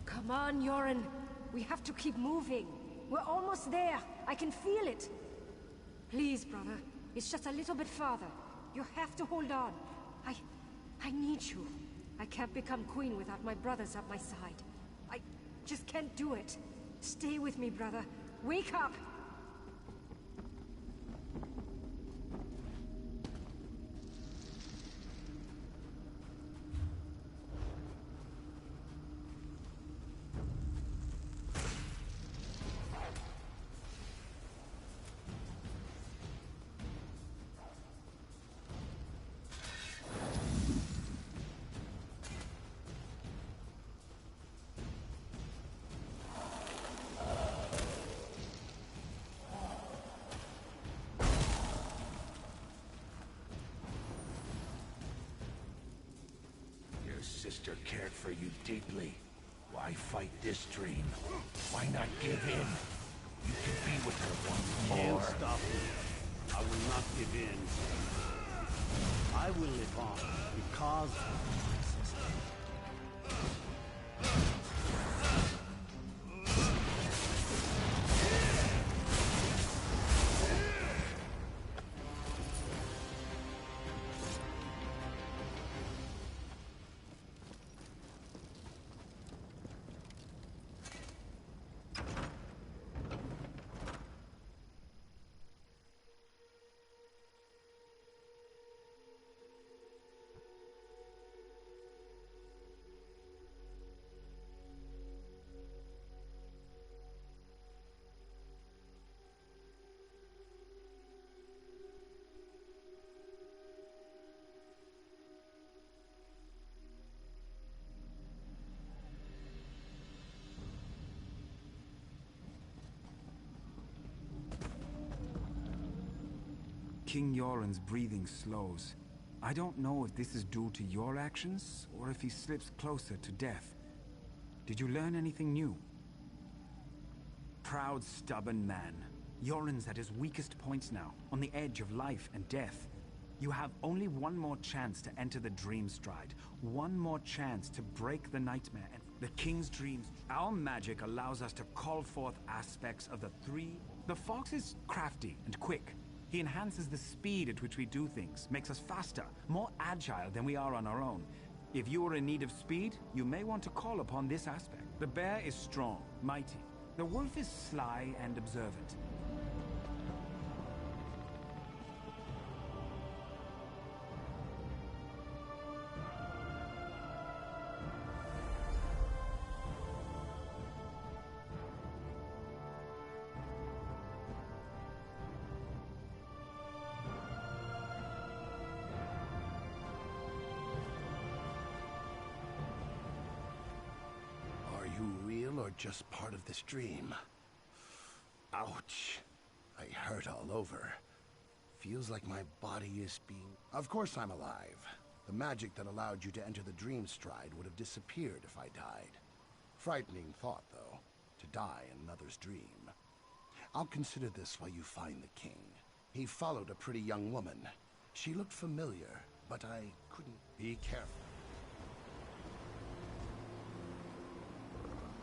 Come on, Yoren. We have to keep moving. We're almost there. I can feel it. Please, brother. It's just a little bit farther. You have to hold on. I need you. I can't become queen without my brothers at my side. I just can't do it. Stay with me, brother. Wake up! Sister cared for you deeply. Why fight this dream? Why not give in? You can be with her once more. Can't stop me. I will not give in. I will live on because of my sister. King Yoren's breathing slows. I don't know if this is due to your actions, or if he slips closer to death. Did you learn anything new? Proud, stubborn man. Yoren's at his weakest points now, on the edge of life and death. You have only one more chance to enter the Dream Stride. One more chance to break the nightmare and the King's dreams. Our magic allows us to call forth aspects of the three. The Fox is crafty and quick. He enhances the speed at which we do things, makes us faster, more agile than we are on our own. If you are in need of speed, you may want to call upon this aspect. The bear is strong, mighty. The wolf is sly and observant. Just part of this dream. Ouch. I hurt all over. Feels like my body is being... Of course I'm alive. The magic that allowed you to enter the Dream Stride would have disappeared if I died. Frightening thought, though, to die in another's dream. I'll consider this while you find the king. He followed a pretty young woman. She looked familiar, but I couldn't... Be careful.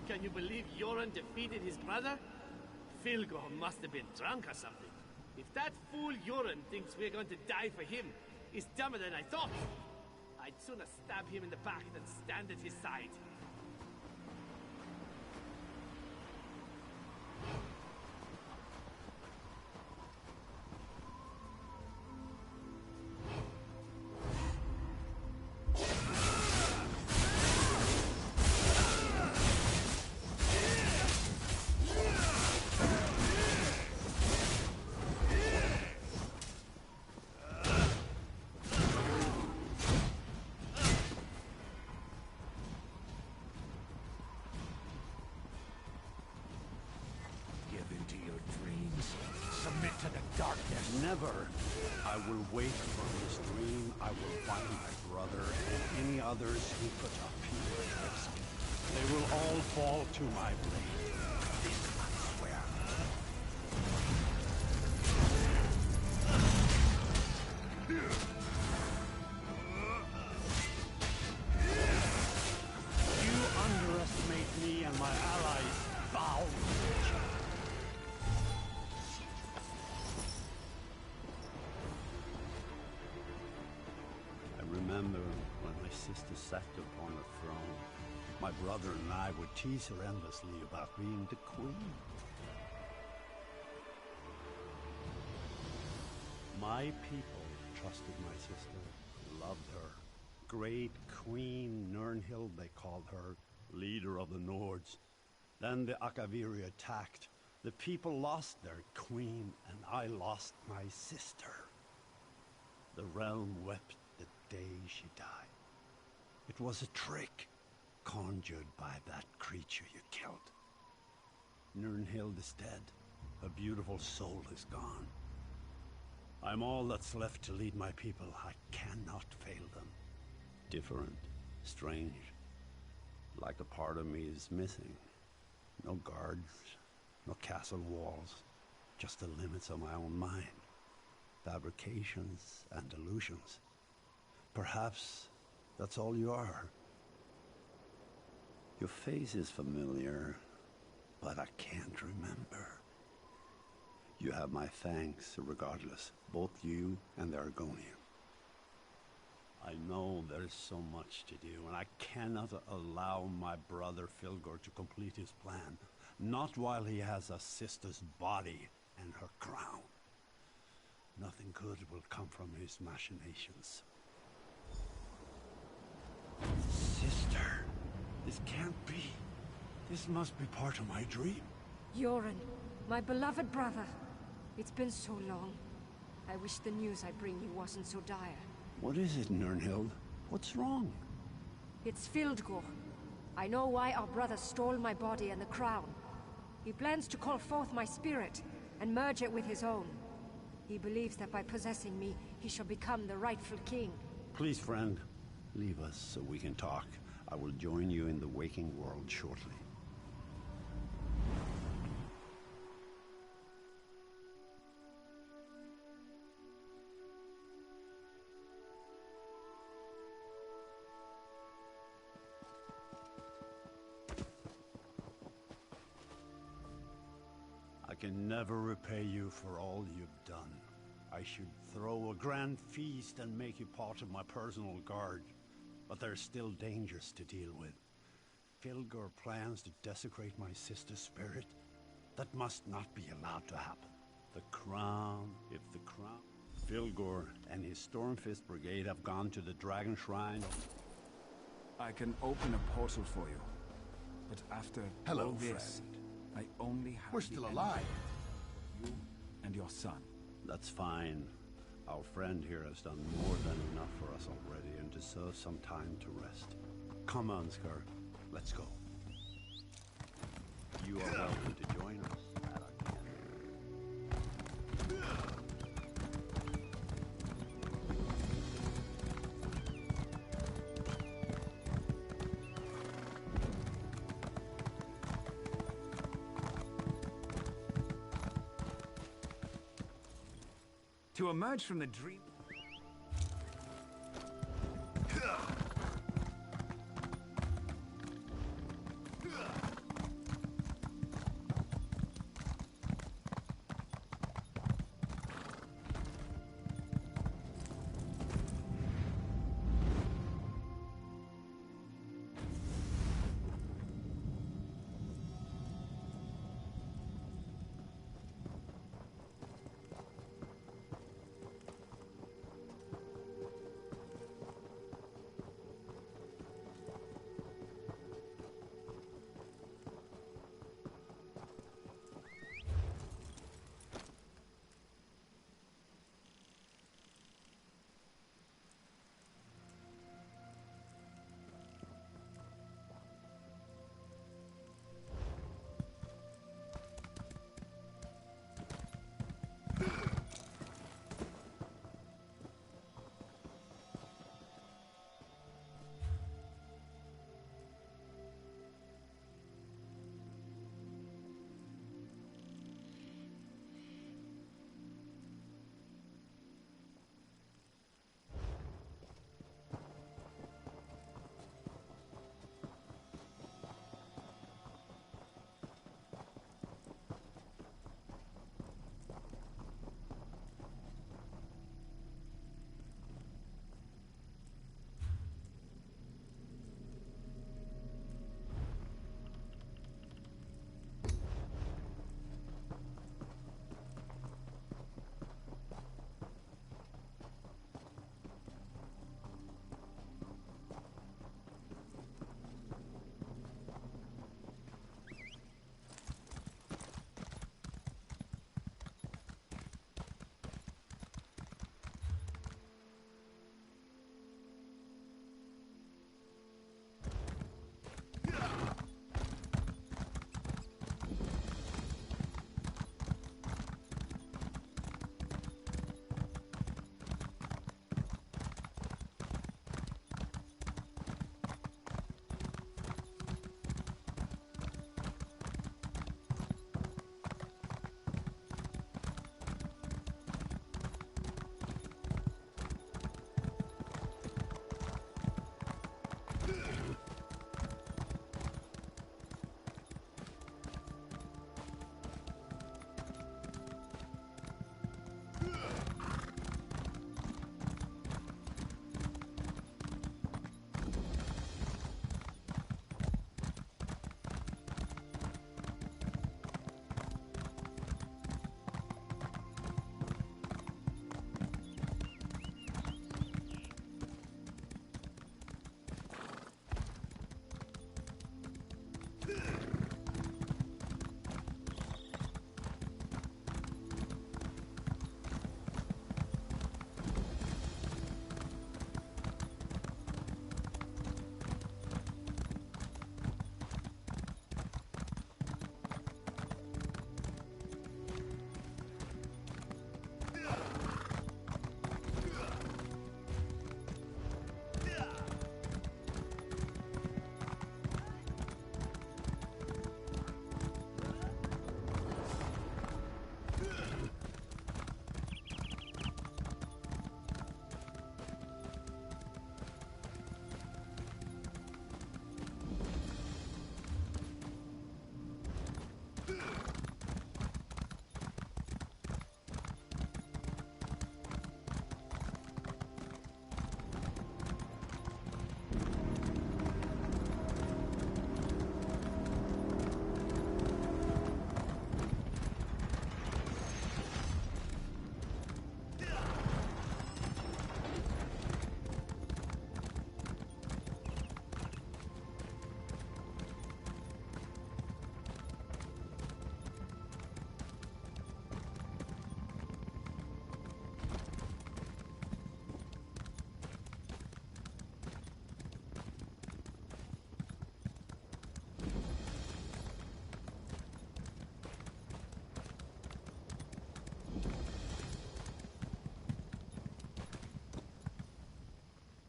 Can you believe Yoren defeated his brother? Filgor must have been drunk or something. If that fool Yoren thinks we're going to die for him, he's dumber than I thought. I'd sooner stab him in the back than stand at his side. Never. I will wait for this dream. I will find my brother and any others who put a people at risk. They will all fall to my blade. This I swear. You underestimate me and my allies. Bow. Remember when my sister sat upon the throne, my brother and I would tease her endlessly about being the queen. My people trusted my sister, loved her. Great Queen Nirnhild, they called her, leader of the Nords. Then the Akaviri attacked. The people lost their queen, and I lost my sister. The realm wept the day she died. It was a trick conjured by that creature you killed. Nirnhild is dead. Her beautiful soul is gone. I'm all that's left to lead my people. I cannot fail them. Different, strange, like a part of me is missing. No guards, no castle walls, just the limits of my own mind. Fabrications and illusions. Perhaps that's all you are. Your face is familiar, but I can't remember. You have my thanks regardless, both you and the Argonian. I know there is so much to do, and I cannot allow my brother Filgor to complete his plan. Not while he has a sister's body and her crown. Nothing good will come from his machinations. Sister, this can't be. This must be part of my dream. Yoren, my beloved brother. It's been so long. I wish the news I bring you wasn't so dire. What is it, Nirnhild? What's wrong? It's Fildgor. I know why our brother stole my body and the crown. He plans to call forth my spirit and merge it with his own. He believes that by possessing me, he shall become the rightful king. Please, friend, leave us so we can talk. I will join you in the waking world shortly. I can never repay you for all you've done. I should throw a grand feast and make you part of my personal guard. But there's still dangers to deal with. Filgor plans to desecrate my sister's spirit. That must not be allowed to happen. The crown, if the crown... Filgor and his Stormfist Brigade have gone to the Dragon Shrine. I can open a portal for you. But after all this, I only have... We're still alive. You and your son. That's fine. Our friend here has done more than enough for us already and deserves some time to rest. Come on, Skar. Let's go. You are welcome to join us at our camp. To emerge from the dream...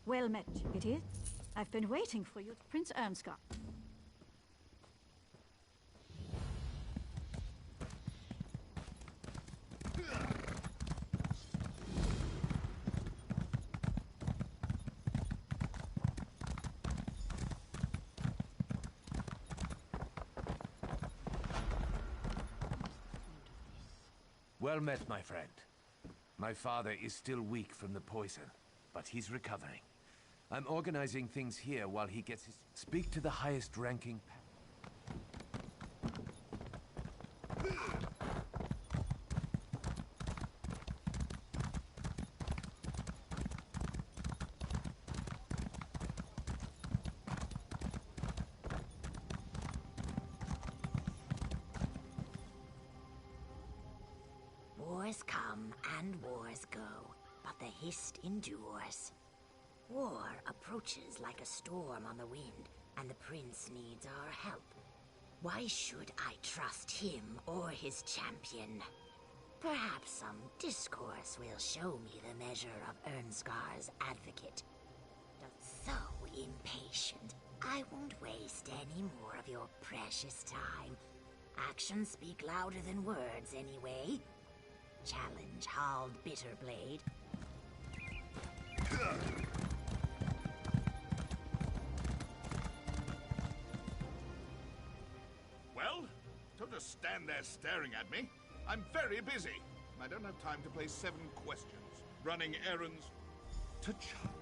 Well met, it is. I've been waiting for you, Prince Ernskar. Well met, my friend. My father is still weak from the poison, but he's recovering. I'm organizing things here while he gets his... Speak to the highest-ranking... Wars come and wars go, but the Hist endures. War approaches like a storm on the wind, and the prince needs our help. Why should I trust him or his champion? Perhaps some discourse will show me the measure of Ernskar's advocate. So impatient, I won't waste any more of your precious time. Actions speak louder than words, anyway. Challenge Hald Bitterblade. Well, don't just stand there staring at me. I'm very busy. I don't have time to play 7 questions, running errands. T'Challa.